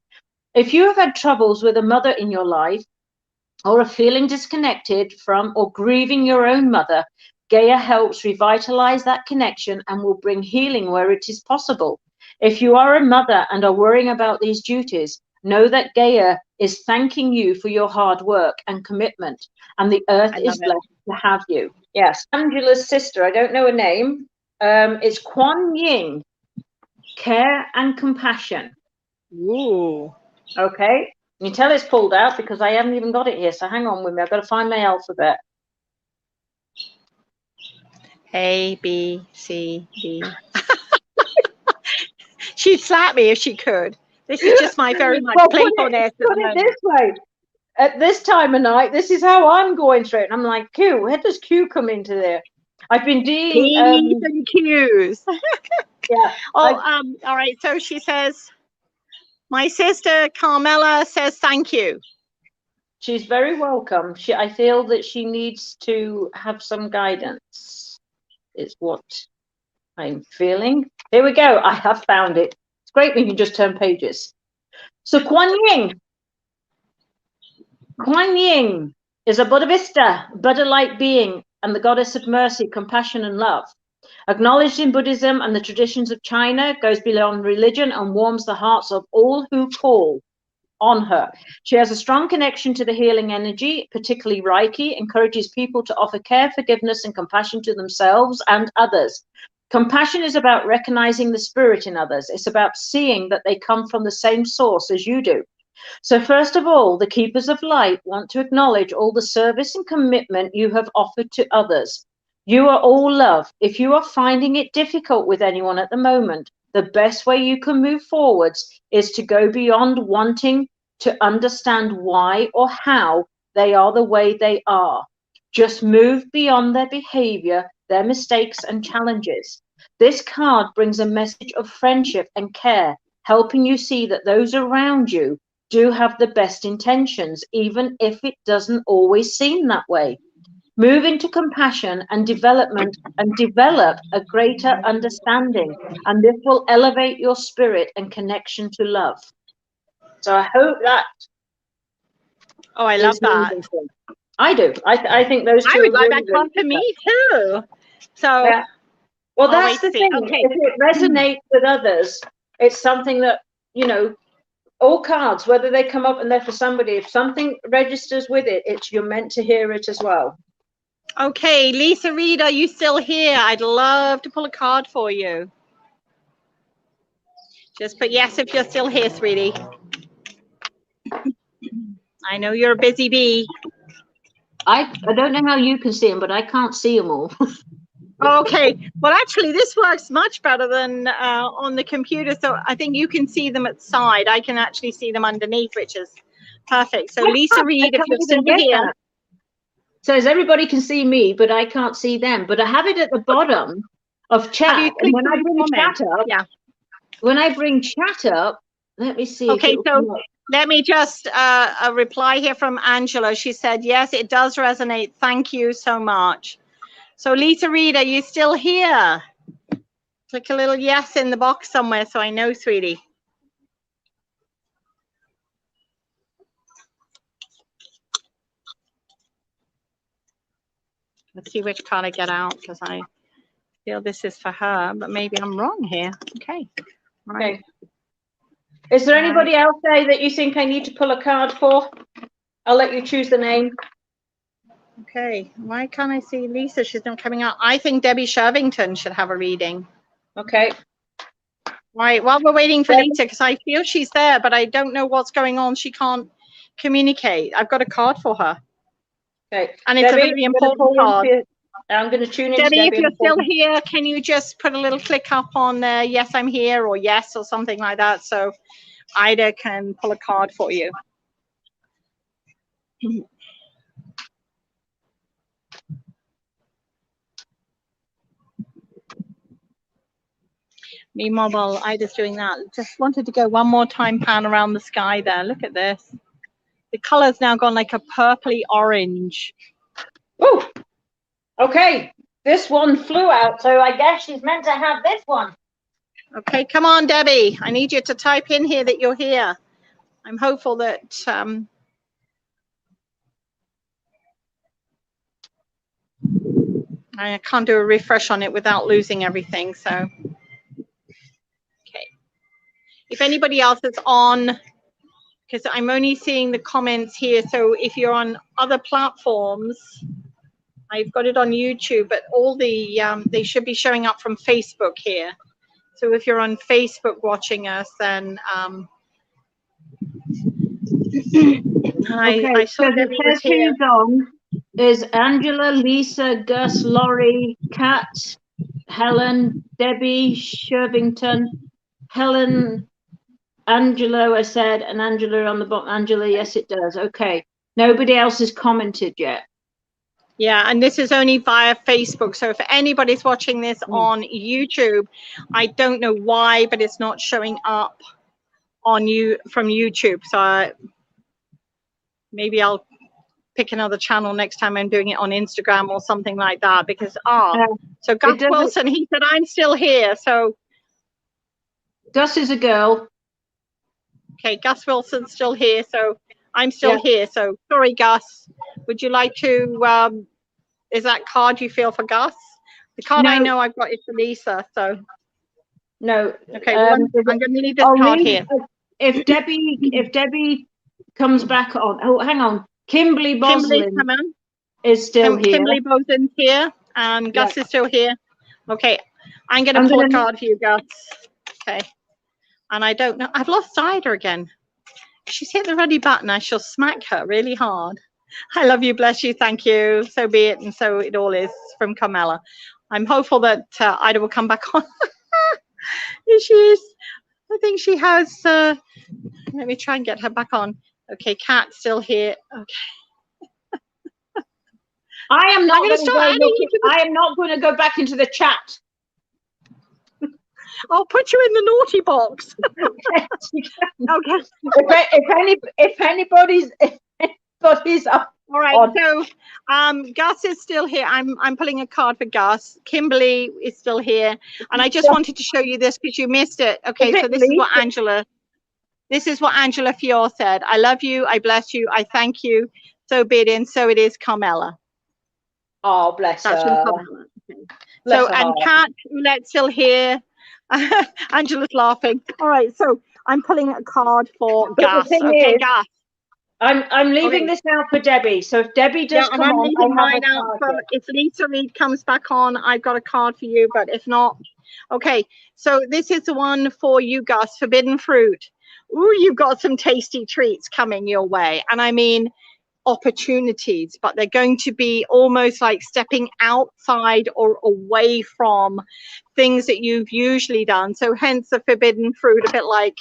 If you have had troubles with a mother in your life, or are feeling disconnected from or grieving your own mother, Gaia helps revitalize that connection and will bring healing where it is possible. If you are a mother and are worrying about these duties, know that Gaia is thanking you for your hard work and commitment, and the earth is blessed to have you. Yes, Angela's sister, I don't know her name, it's Kuan Yin, care and compassion. Ooh. Okay, you can tell it's pulled out because I haven't even got it here, so hang on with me, I've got to find my alphabet. A, B, C, D. She'd slap me if she could. This is just my very much playfulness. Put it this way. At this time of night, this is how I'm going through it. And I'm like, Q, where does Q come into there? I've been doing P's and Q's. Yeah. Oh, all right. So she says, my sister Carmela says thank you. She's very welcome. I feel that she needs to have some guidance, is what I'm feeling. Here we go. I have found it. It's great when you just turn pages. So Kuan Yin. Kuan Yin is a Buddha-vista, Buddha-like being, and the goddess of mercy, compassion, and love. Acknowledged in Buddhism and the traditions of China, goes beyond religion and warms the hearts of all who call on her. She has a strong connection to the healing energy, particularly Reiki, encourages people to offer care, forgiveness, and compassion to themselves and others. Compassion is about recognizing the spirit in others. It's about seeing that they come from the same source as you do. So first of all, the Keepers of Light want to acknowledge all the service and commitment you have offered to others. You are all love. If you are finding it difficult with anyone at the moment, the best way you can move forwards is to go beyond wanting to understand why or how they are the way they are. Just move beyond their behavior, their mistakes and challenges. This card brings a message of friendship and care, helping you see that those around you do have the best intentions, even if it doesn't always seem that way. Move into compassion and development and develop a greater understanding, and this will elevate your spirit and connection to love. So I hope that. Oh, I love that. I do. I think those two. I would like that card for me too. So, yeah. Well, that's the thing. Okay. If it resonates with others, it's something that, you know, all cards, whether they come up and they're for somebody, if something registers with it, you're meant to hear it as well. Okay, Lisa Reed, are you still here? I'd love to pull a card for you. Just put yes if you're still here, sweetie. I know you're a busy bee. I don't know how you can see them, but I can't see them all. Okay, well, actually, this works much better than on the computer. So I think you can see them at side. I can actually see them underneath, which is perfect. So Lisa Reed, if you're still here. Says everybody can see me, but I can't see them. But I have it at the bottom of chat. And when I bring chat up, when I bring chat up, let me see. Okay, so let me just a reply here from Angela. She said, yes, it does resonate. Thank you so much. So Lisa Reed, are you still here? Click a little yes in the box somewhere so I know, sweetie. Let's see which card I get out, because I feel this is for her, but maybe I'm wrong here. Okay. Right. Okay. Is there anybody else there that you think I need to pull a card for? I'll let you choose the name. Okay. Why can't I see Lisa? She's not coming out. I think Debbie Shervington should have a reading. Okay. Right. While we're waiting for Lisa, because I feel she's there, but I don't know what's going on. She can't communicate. I've got a card for her. Okay. And it's Debbie, a very important card. I'm going to tune in. Debbie, if you're still here, can you just put a little click up on yes, I'm here, or yes, or something like that, so Ida can pull a card for you. Meanwhile, while Ida's doing that, just wanted to go one more time, pan around the sky there. Look at this. The color's now gone like a purpley orange. Oh, okay. this one flew out, so I guess she's meant to have this one. Okay, come on, Debbie. I need you to type in here that you're here. I'm hopeful that I can't do a refresh on it without losing everything. So, okay. If anybody else is on, because I'm only seeing the comments here. So if you're on other platforms, I've got it on YouTube, but all the they should be showing up from Facebook here. So if you're on Facebook watching us, then I saw so Debbie the was here. on is Angela, Lisa, Gus, Laurie, Kat, Helen, Debbie, Shervington, Helen, Angela, I said, and Angela on the bottom. Angela, yes, it does. Okay. Nobody else has commented yet. Yeah, and this is only via Facebook. So if anybody's watching this on YouTube, I don't know why, but it's not showing up on you from YouTube. So maybe I'll pick another channel next time I'm doing it on Instagram or something like that. Because so Gus Wilson, he said I'm still here. So Gus is a girl. Okay, Gus Wilson's still here, so I'm still here. So sorry, Gus. Would you like to? Is that card you feel for Gus? The card I know I've got is for Lisa. So no. Okay, well, I'm going to leave this card here. If Debbie comes back on, oh, hang on, Kimberly Boslin is still here. Kimberly Boslin's here, and Gus is still here. Okay, I'm going to pull a card for you, Gus. Okay, and I don't know. I've lost Ida again. She's hit the ready button. I shall smack her really hard. I love you, bless you, thank you. So be it, and so it all is, from Carmela. I'm hopeful that Ida will come back on. Here she is. I think she has. Let me try and get her back on. Okay, Kat's still here. Okay. I am not going to go back into the chat. I'll put you in the naughty box. Okay. If anybody's up. All right. So Gus is still here. I'm pulling a card for Gus. Kimberly is still here, and I just wanted to show you this because you missed it. Okay. So this is what Angela. This is what Angela Fior said. I love you. I bless you. I thank you. So be it, and so it is, Carmela. Oh, bless her. Carmela. Okay. So and Kat Ouellette's still here. Angela's laughing. All right, so I'm pulling a card for Gus. Okay, Gus. I'm leaving this out for Debbie. So if Debbie does come I'm on, leaving mine out for, if Lisa Reed comes back on, I've got a card for you. But if not, okay. So this is the one for you, Gus. Forbidden fruit. Ooh, you've got some tasty treats coming your way, and I mean opportunities, but they're going to be almost like stepping outside or away from things that you've usually done. So hence the forbidden fruit, a bit like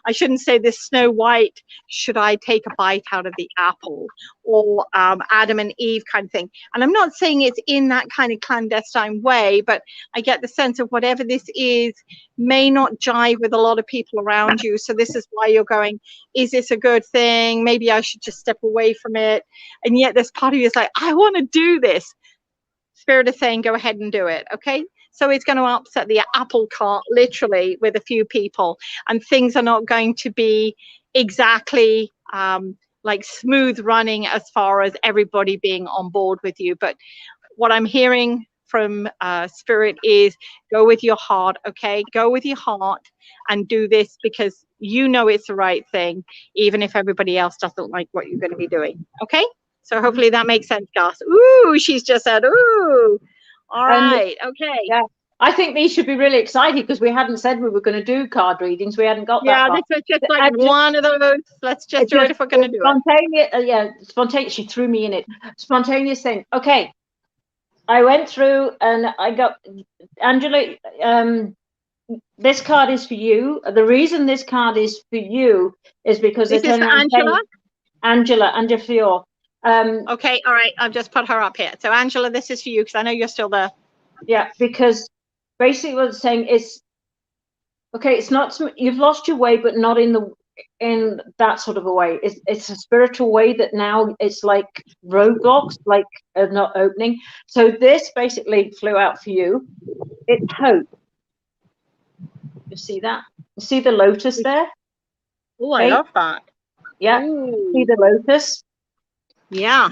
I shouldn't say this Snow White, should I take a bite out of the apple, or Adam and Eve kind of thing. And I'm not saying it's in that kind of clandestine way, but I get the sense of whatever this is may not jive with a lot of people around you. So this is why you're going, is this a good thing? Maybe I should just step away from it. And yet this part of you is like, I want to do this. Spirit is saying, go ahead and do it. Okay. So it's going to upset the apple cart literally with a few people, and things are not going to be exactly like smooth running as far as everybody being on board with you. But what I'm hearing from Spirit is go with your heart. Okay, go with your heart and do this because you know it's the right thing, even if everybody else doesn't like what you're going to be doing. Okay, so hopefully that makes sense, Gus. Ooh, she's just said ooh. All right. Okay. Yeah. I think these should be really exciting because we hadn't said we were going to do card readings. We hadn't got that. Yeah, this was just like one of those. Let's just do it if we're going to do it. Spontaneous. She threw me in it. Spontaneous thing. Okay. I went through and I got Angela. This card is for you. The reason this card is for you is because is this Angela? Angela Fior. Okay, all right. I've just put her up here. So Angela, this is for you because I know you're still there. Yeah, because basically what it's saying is, okay, it's not, you've lost your way, but not in in that sort of a way. It's a spiritual way that now it's like roadblocks, like not opening. So this basically flew out for you. It's hope. You see that? You see the lotus there? Oh, I love that. Yeah. Ooh. See the lotus? Yeah.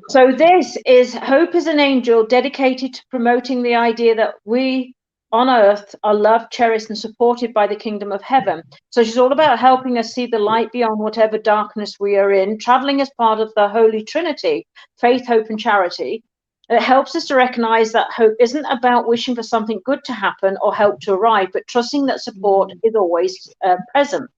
So this is hope as an angel dedicated to promoting the idea that we on earth are loved, cherished, and supported by the kingdom of heaven. So she's all about helping us see the light beyond whatever darkness we are in, traveling as part of the Holy Trinity, faith, hope, and charity. It helps us to recognize that hope isn't about wishing for something good to happen or help to arrive, but trusting that support is always present.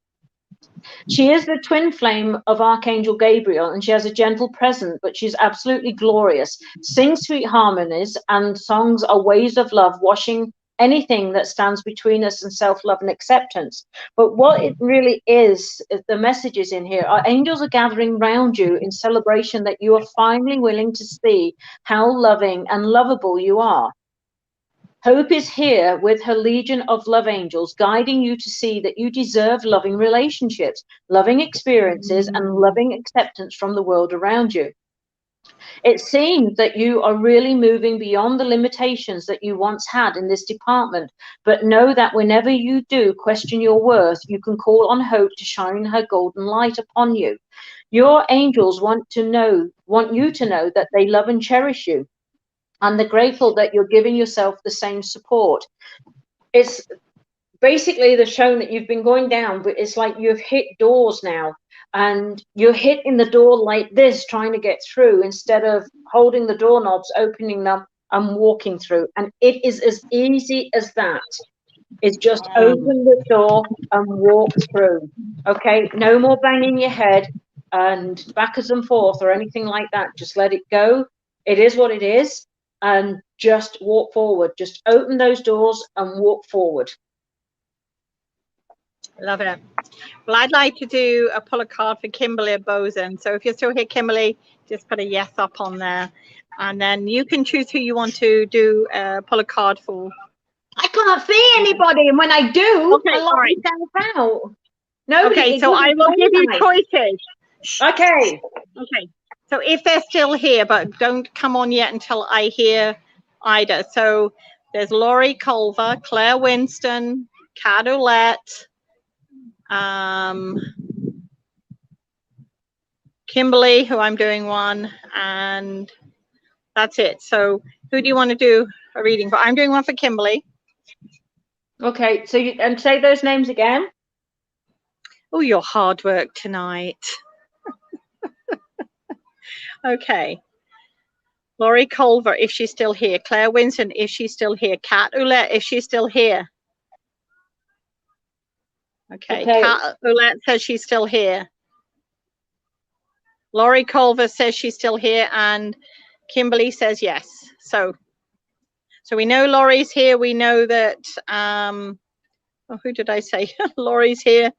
She is the twin flame of Archangel Gabriel, and she has a gentle presence, but she's absolutely glorious. Sings sweet harmonies, and songs are waves of love, washing anything that stands between us and self-love and acceptance. But what it really is the messages in here, our angels are gathering round you in celebration that you are finally willing to see how loving and lovable you are. Hope is here with her legion of love angels, guiding you to see that you deserve loving relationships, loving experiences, and loving acceptance from the world around you. It seems that you are really moving beyond the limitations that you once had in this department, but know that whenever you do question your worth, you can call on hope to shine her golden light upon you. Your angels want you to know that they love and cherish you, and they're grateful that you're giving yourself the same support. It's basically the shown that you've been going down, but it's like you've hit doors now, and you're hitting the door like this, trying to get through, instead of holding the doorknobs, opening them, and walking through. And it is as easy as that. It's just open the door and walk through. Okay, no more banging your head and backwards and forth or anything like that. Just let it go. It is what it is. And just walk forward. Just open those doors and walk forward. Love it. Well, I'd like to pull a card for Kimberly at Boson. So if you're still here, Kimberly, just put a yes up on there. And then you can choose who you want to pull a card for. I can't see anybody. And when I do, okay, I lock myself out. Nobody. Okay, so I will give you choices. Okay. Okay. So if they're still here, but don't come on yet until I hear Ida. So there's Laurie Culver, Claire Winston, Kat Oulette, Kimberly, who I'm doing one, and that's it. So who do you want to do a reading for? I'm doing one for Kimberly. Okay, so and say those names again. Oh, your hard work tonight. Okay. Laurie Culver, if she's still here. Claire Winston, if she's still here. Kat Oulette, if she's still here. Okay. Kat Oulette says she's still here. Laurie Culver says she's still here, and Kimberly says yes. So we know Laurie's here. We know that, who did I say? Laurie's here.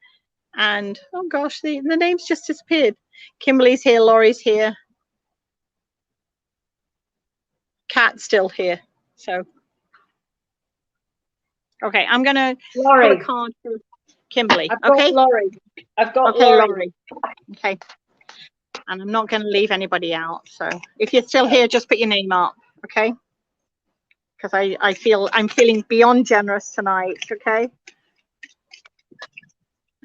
And, oh gosh, the names just disappeared. Kimberly's here, Laurie's here. Kat's still here. So, okay, I'm going to pull a card for Kimberly. I've got Laurie. I've got Laurie. Okay. And I'm not going to leave anybody out. So if you're still here, just put your name up, okay? Because I'm feeling beyond generous tonight, okay?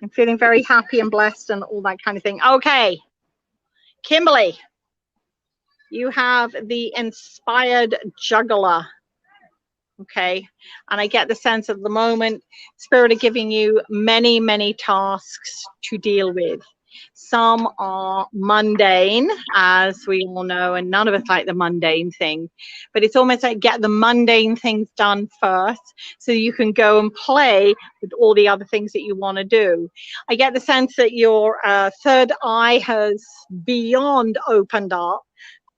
I'm feeling very happy and blessed and all that kind of thing. Okay, Kimberly, you have the inspired juggler. Okay, and I get the sense at the moment, Spirit are giving you many, many tasks to deal with. Some are mundane, as we all know, and none of us like the mundane thing. But it's almost like get the mundane things done first so you can go and play with all the other things that you want to do. I get the sense that your third eye has beyond opened up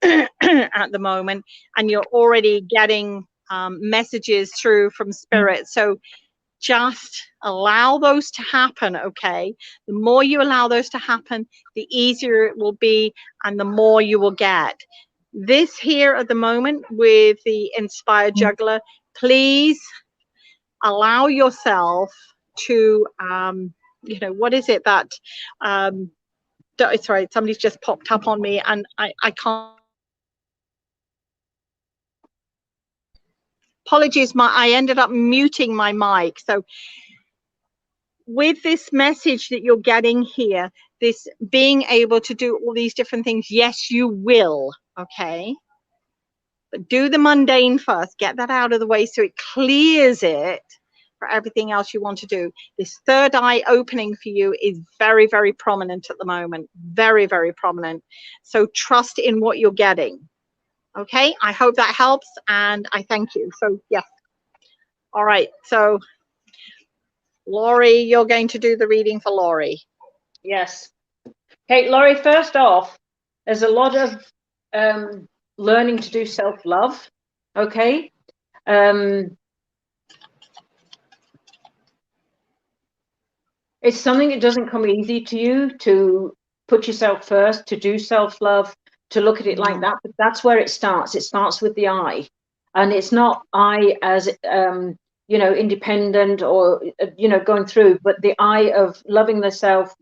at the moment, and you're already getting messages through from Spirit. So just allow those to happen, okay? The more you allow those to happen, the easier it will be and the more you will get. This here at the moment with the inspired juggler, please allow yourself to you know, what is it that, sorry, somebody's just popped up on me and I can't. Apologies, I ended up muting my mic. So with this message that you're getting here, this being able to do all these different things, yes, you will, okay? But do the mundane first, get that out of the way so it clears it for everything else you want to do. This third eye opening for you is very, very prominent at the moment. Very, very prominent. So trust in what you're getting. Okay, I hope that helps and I thank you. So, yes. All right, so Laurie, you're going to do the reading for Laurie. Yes. Okay, Laurie, first off, there's a lot of learning to do self-love, okay? It's something that doesn't come easy to you, to put yourself first, to do self-love, to look at it like that, but that's where it starts. It starts with the I. And it's not I as, you know, independent or, you know, going through, but the I of loving the self,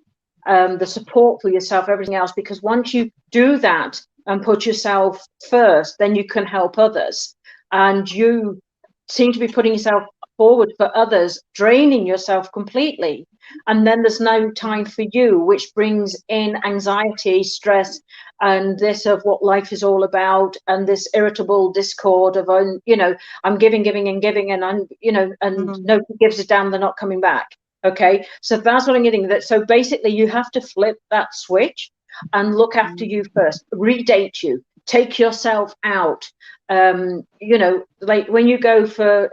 the support for yourself, everything else, because once you do that and put yourself first, then you can help others. And you seem to be putting yourself forward for others, draining yourself completely. And then there's no time for you, which brings in anxiety, stress, and this of what life is all about, and this irritable discord of, you know, I'm giving and giving, and I'm, you know, and nobody gives a damn, they're not coming back. Okay, so that's what I'm getting. That so basically you have to flip that switch and look after you first. Redate you, take yourself out. You know, like when you go for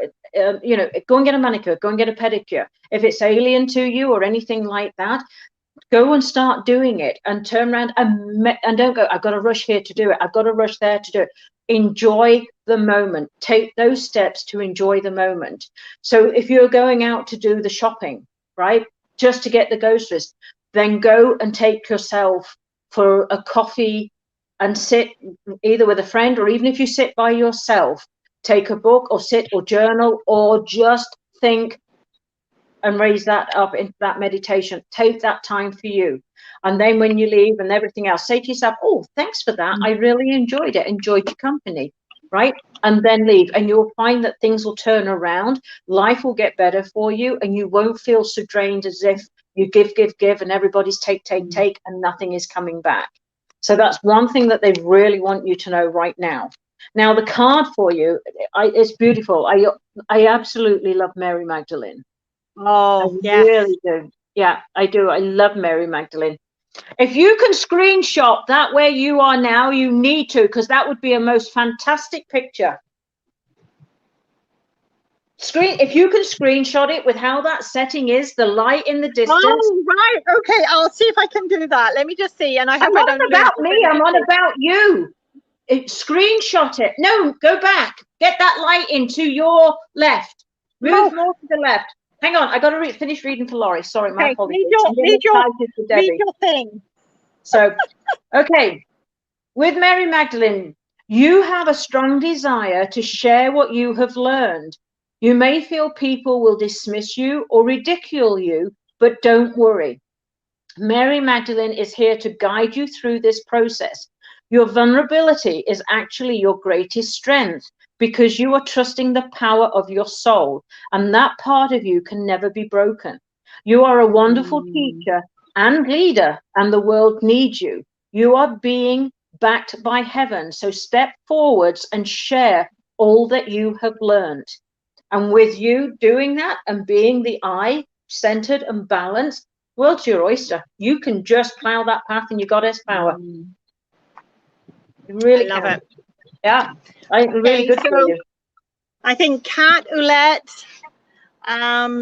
you know, go and get a manicure, go and get a pedicure. If it's alien to you or anything like that, go and start doing it and turn around and don't go, I've got to rush here to do it, I've got to rush there to do it. Enjoy the moment. Take those steps to enjoy the moment. So if you're going out to do the shopping, right, just to get the groceries, then go and take yourself for a coffee and sit either with a friend, or even if you sit by yourself, take a book or sit or journal or just think and raise that up into that meditation. Take that time for you. And then when you leave and everything else, say to yourself, oh, thanks for that. I really enjoyed it. Enjoyed your company, right? And then leave. And you'll find that things will turn around. Life will get better for you. And you won't feel so drained as if you give, and everybody's take, and nothing is coming back. So that's one thing that they really want you to know right now. Now, the card for you, it's beautiful. I absolutely love Mary Magdalene. Oh, I really do. Yeah, I do. I love Mary Magdalene. If you can screenshot that where you are now, you need to, because that would be a most fantastic picture. If you can screenshot it with how that setting is, the light in the distance. Oh, right. Okay, I'll see if I can do that. Let me just see. And I hope I don't lose about me. I'm on about you. Screenshot it. No, go back. Get that light into your left. Move more to the left. Hang on, I got to finish reading for Laurie. Sorry, my apologies. Read your thing. So, okay. With Mary Magdalene, you have a strong desire to share what you have learned. You may feel people will dismiss you or ridicule you, but don't worry. Mary Magdalene is here to guide you through this process. Your vulnerability is actually your greatest strength, because you are trusting the power of your soul, and that part of you can never be broken. You are a wonderful teacher and leader, and the world needs you. You are being backed by heaven, so step forwards and share all that you have learned. And with you doing that and being the I, centered and balanced, world's your oyster. You can just plow that path in your goddess power. You really love it. Yeah, really good for you. I think Kat Oulette,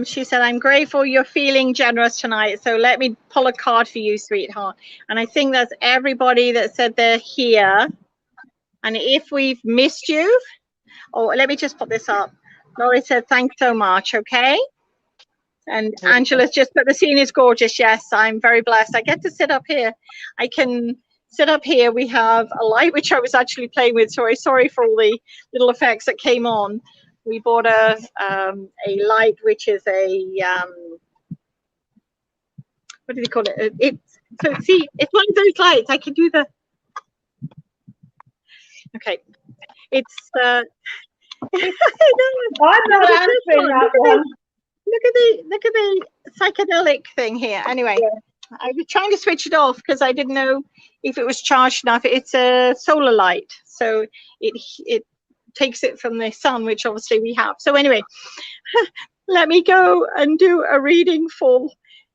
she said, I'm grateful you're feeling generous tonight. So let me pull a card for you, sweetheart. And I think that's everybody that said they're here. And if we've missed you, let me just put this up. Laurie said, thanks so much. Okay. And Angela's just put, the scene is gorgeous. Yes, I'm very blessed. I get to sit up here. I can sit up here. We have a light, which I was actually playing with. Sorry for all the little effects that came on. We bought a light, which is a what do they call it? So see, it's one of those lights. I can do the. Okay, it's. I'm not answering that one. Look at the psychedelic thing here. Anyway, yeah. I was trying to switch it off because I didn't know if it was charged enough. It's a solar light, so it takes it from the sun, which obviously we have. So anyway, let me go and do a reading for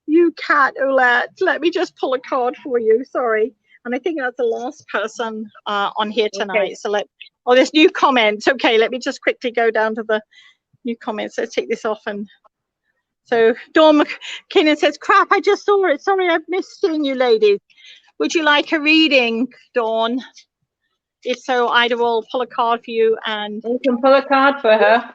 you, Kat Oulette. Let me just pull a card for you. Sorry. And I think that's the last person on here tonight. Okay. So there's new comments. Okay, let me just quickly go down to the new comments. Let's take this off. And so Dawn McKinnon says, crap, I just saw it. Sorry, I've missed seeing you ladies. Would you like a reading, Dawn? If so, Ida will pull a card for you. And you can pull a card for her.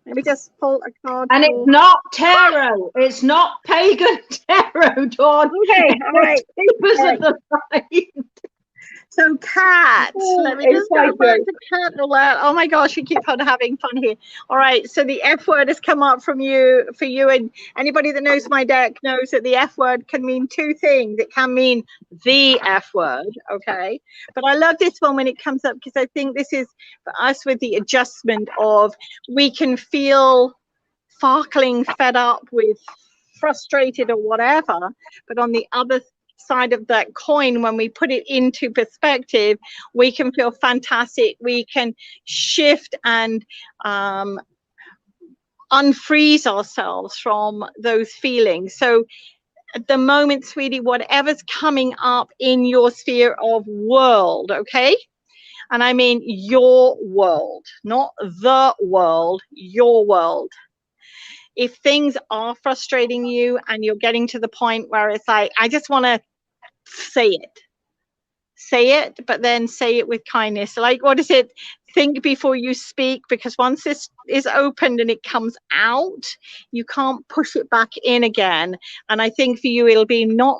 Let me just pull a card. And it's not tarot. It's not pagan tarot, Dawn. Okay, all right. Keepers of the light. So Kat, let me just go back to Kat Oulette. Oh my gosh, we keep on having fun here. All right, so the F word has come up for you, and anybody that knows my deck knows that the F word can mean two things. It can mean the F word, okay? But I love this one when it comes up because I think this is for us with the adjustment of we can feel sparkling, fed up with, frustrated or whatever, but on the other side of that coin, when we put it into perspective, we can feel fantastic. We can shift and unfreeze ourselves from those feelings. So at the moment, sweetie, whatever's coming up in your sphere of world, okay? And I mean your world, not the world, your world. If things are frustrating you and you're getting to the point where it's like, I just want to say it, but then say it with kindness. Like, what is it? Think before you speak, because once this is opened and it comes out, you can't push it back in again. And I think for you, it'll be not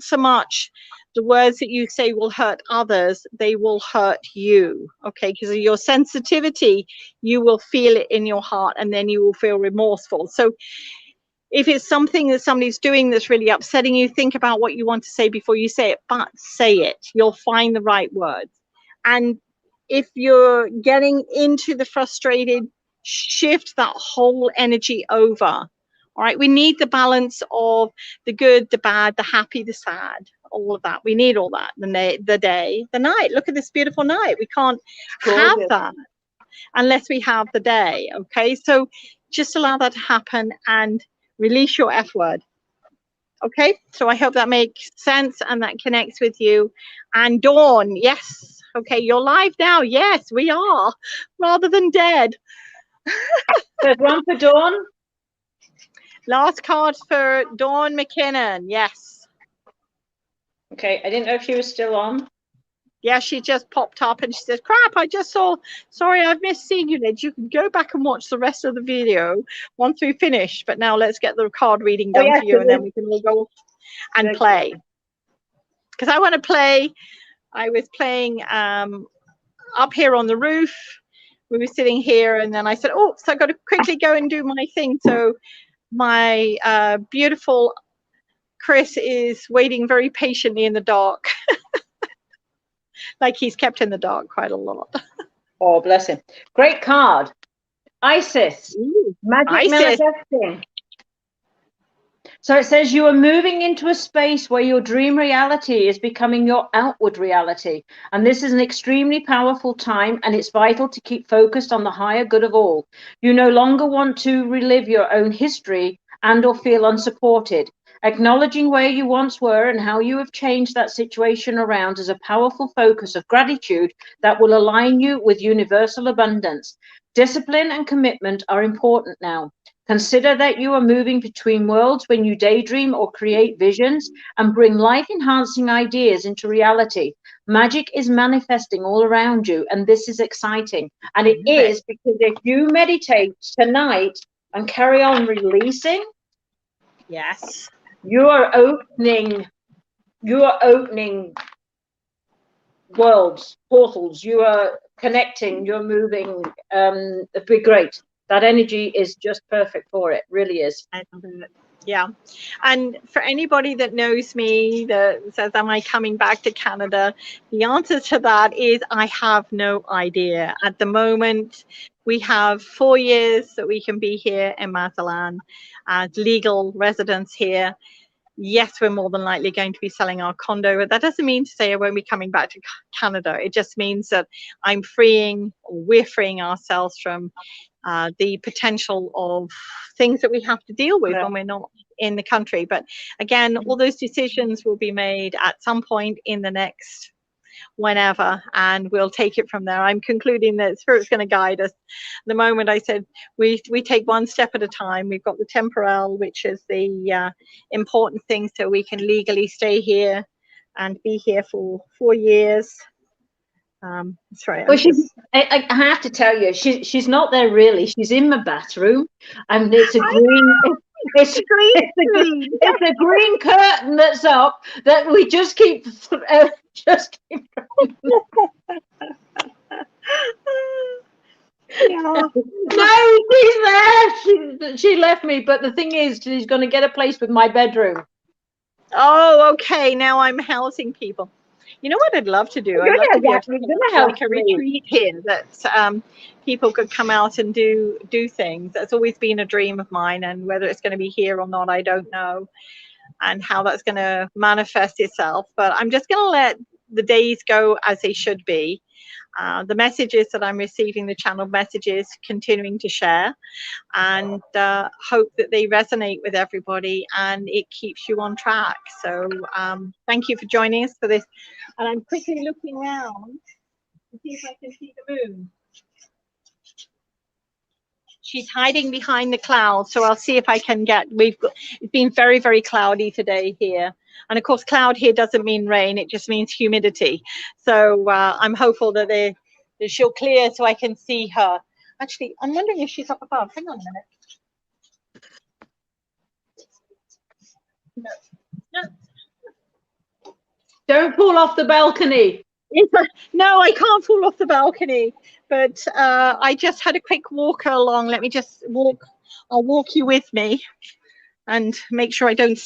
so much the words that you say will hurt others, they will hurt you, okay? Because of your sensitivity, you will feel it in your heart and then you will feel remorseful. So if it's something that somebody's doing that's really upsetting you, think about what you want to say before you say it, but say it. You'll find the right words. And if you're getting into the frustrated, shift that whole energy over. All right, we need the balance of the good, the bad, the happy, the sad, all of that. We need all that. The day, the night. Look at this beautiful night. We can't have that unless we have the day, okay? So just allow that to happen and release your F word. Okay, so I hope that makes sense and that connects with you. And Dawn, yes, okay, you're live now. Yes, we are, rather than dead. There's one for Dawn. Last card for Dawn McKinnon. Yes. Okay, I didn't know if she was still on. Yeah, she just popped up and she said, crap, I just saw, sorry, I've missed seeing you, Liz. You can go back and watch the rest of the video once we finish. But now let's get the card reading done for you and then we can all go and play. Because I want to play. I was playing up here on the roof. We were sitting here and then I said, oh, so I got to quickly go and do my thing. So my beautiful Chris is waiting very patiently in the dark. Like he's kept in the dark quite a lot. Oh, bless him. Great card. Isis. Ooh, magic manifesting. So it says you are moving into a space where your dream reality is becoming your outward reality. And this is an extremely powerful time, and it's vital to keep focused on the higher good of all. You no longer want to relive your own history and or feel unsupported. Acknowledging where you once were and how you have changed that situation around is a powerful focus of gratitude that will align you with universal abundance. Discipline and commitment are important now. Consider that you are moving between worlds when you daydream or create visions and bring life-enhancing ideas into reality. Magic is manifesting all around you, and this is exciting. And it is because if you meditate tonight and carry on releasing, yes, you are opening worlds, portals, you are connecting, you're moving. It'd be great. That energy is just perfect for it, really is. I love it. Yeah. And for anybody that knows me that says, am I coming back to Canada? The answer to that is I have no idea. At the moment, we have 4 years that we can be here in Mazatlan as legal residents here. Yes, we're more than likely going to be selling our condo, but that doesn't mean to say I won't be coming back to Canada. It just means that we're freeing ourselves from the potential of things that we have to deal with when we're not in the country. But again, all those decisions will be made at some point in the next whenever, and we'll take it from there. I'm concluding that Spirit's going to guide us. The moment I said we take one step at a time. We've got the temporal, which is the important thing, so we can legally stay here and be here for 4 years. Sorry. Well, I have to tell you, she's not there really. She's in my bathroom, and it's a green. It's a green curtain that's up that we just keep. No, she's there. She left me, but the thing is, she's going to get a place with my bedroom. Oh, okay. Now I'm housing people. You know what I'd love to do? I'd love to be able to have like a retreat here that people could come out and do things. That's always been a dream of mine, and whether it's going to be here or not, I don't know, and how that's going to manifest itself. But I'm just going to let the days go as they should be. The messages that I'm receiving, the channel messages, continuing to share, and hope that they resonate with everybody and it keeps you on track. So thank you for joining us for this. And I'm quickly looking around to see if I can see the moon. She's hiding behind the clouds, so I'll see if I can get. It's been very, very cloudy today here, and of course, cloud here doesn't mean rain; it just means humidity. So I'm hopeful that she'll clear so I can see her. Actually, I'm wondering if she's up above. Hang on a minute. No. Don't fall off the balcony. No, I can't fall off the balcony, but I just had a quick walk along. Let me just walk. I'll walk you with me and make sure I don't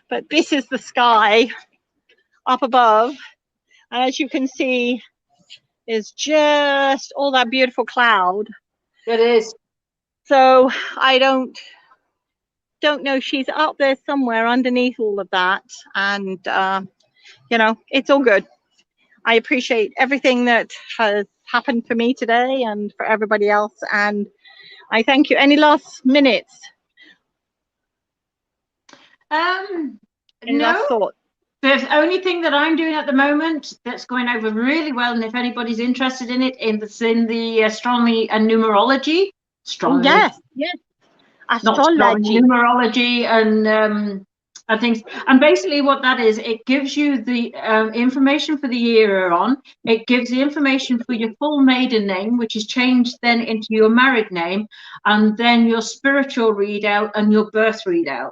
but this is the sky up above, and as you can see, is just all that beautiful cloud. It is. So I don't know, she's up there somewhere underneath all of that, and you know, it's all good. I appreciate everything that has happened for me today and for everybody else, and I thank you. Any last minutes? No. Thought? The only thing that I'm doing at the moment that's going over really well, and if anybody's interested in it, it's in the astronomy and numerology. Astronomy. Yes. Astrology. Numerology and things, and basically what that is, it gives you the information for the year you're on. It gives the information for your full maiden name, which is changed then into your married name, and then your spiritual readout and your birth readout,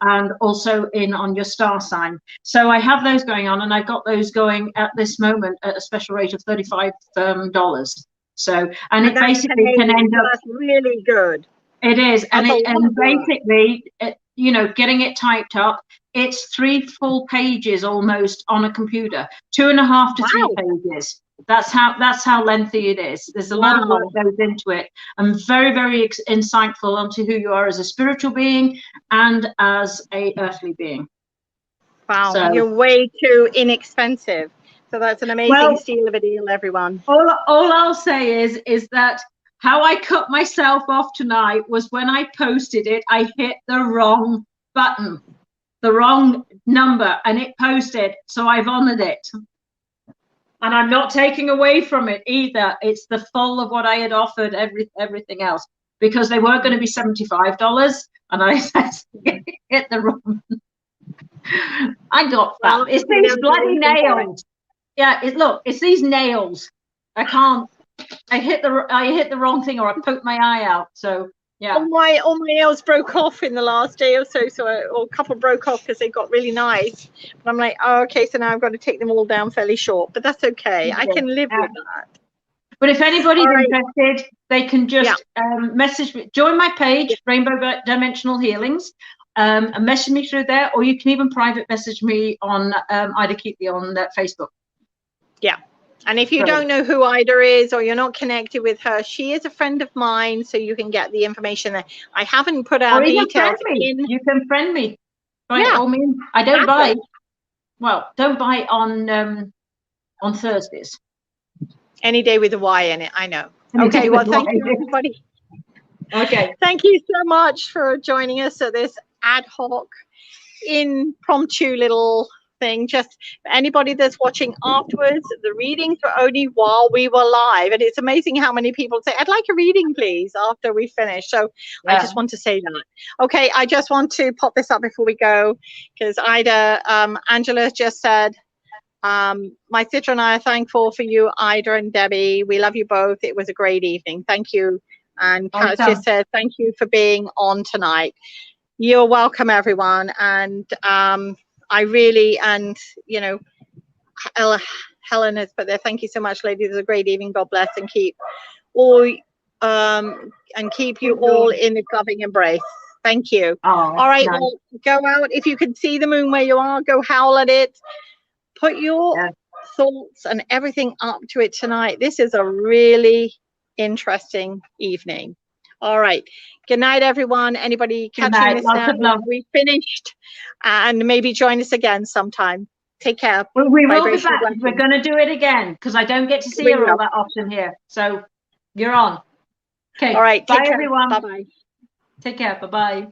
and also on your star sign. So I have those going on, and I've got those going at this moment at a special rate of $35. So, and it basically can end up. That's really good. It is, and basically, you know, getting it typed up, it's 3 full pages almost on a computer, 2.5 to 3 pages. That's how lengthy it is. There's a lot of work goes into it, and very, very insightful onto who you are as a spiritual being and as a earthly being. Wow, so, you're way too inexpensive. So that's an amazing steal of a deal, everyone. All I'll say is that how I cut myself off tonight was when I posted it, I hit the wrong button, the wrong number, and it posted. So I've honored it. And I'm not taking away from it either. It's the full of what I had offered, everything else, because they were going to be $75, and I hit the wrong. I got that. Well, it's these bloody nails. Yeah, look, it's these nails. I can't. I hit the wrong thing, or I poked my eye out. So yeah. All my nails broke off in the last day or so. Or a couple broke off because they got really nice. But I'm like, oh, okay, so now I've got to take them all down fairly short. But that's okay. Yeah. I can live with that. But if anybody's interested, they can just message me. Join my page, Rainbow Dimensional Healings, and message me through there, or you can even private message me on Ida Keightley on Facebook. Yeah. And if you don't know who Ida is, or you're not connected with her, she is a friend of mine, so you can get the information there. I haven't put our details in. You can friend me. By all means. I don't buy. Well, don't buy on Thursdays. Any day with a Y in it, I know. Okay, well, thank you, everybody. Okay. Thank you so much for joining us at this ad hoc, impromptu little thing. Just for anybody that's watching afterwards, the readings were only while we were live, and it's amazing how many people say, I'd like a reading please after we finish. So I just want to say that. Okay, I just want to pop this up before we go, because Ida, Angela just said, my sister and I are thankful for you, Ida and Debbie. We love you both. It was a great evening. Thank you. And Kat just said, thank you for being on tonight. You're welcome, everyone. And I really, and you know, Helen has put there, thank you so much, ladies. It was a great evening. God bless and keep all keep you all in the loving embrace. Thank you. All right, nice. Well, go out. If you can see the moon where you are, go howl at it. Put your thoughts and everything up to it tonight. This is a really interesting evening. All right. Good night, everyone. Anybody catching this now? We finished, and maybe join us again sometime. Take care. Well, we will be back. We're going to do it again because I don't get to see her all that often here. So you're on. Okay. All right. Bye, everyone. Bye-bye. Take care. Bye-bye.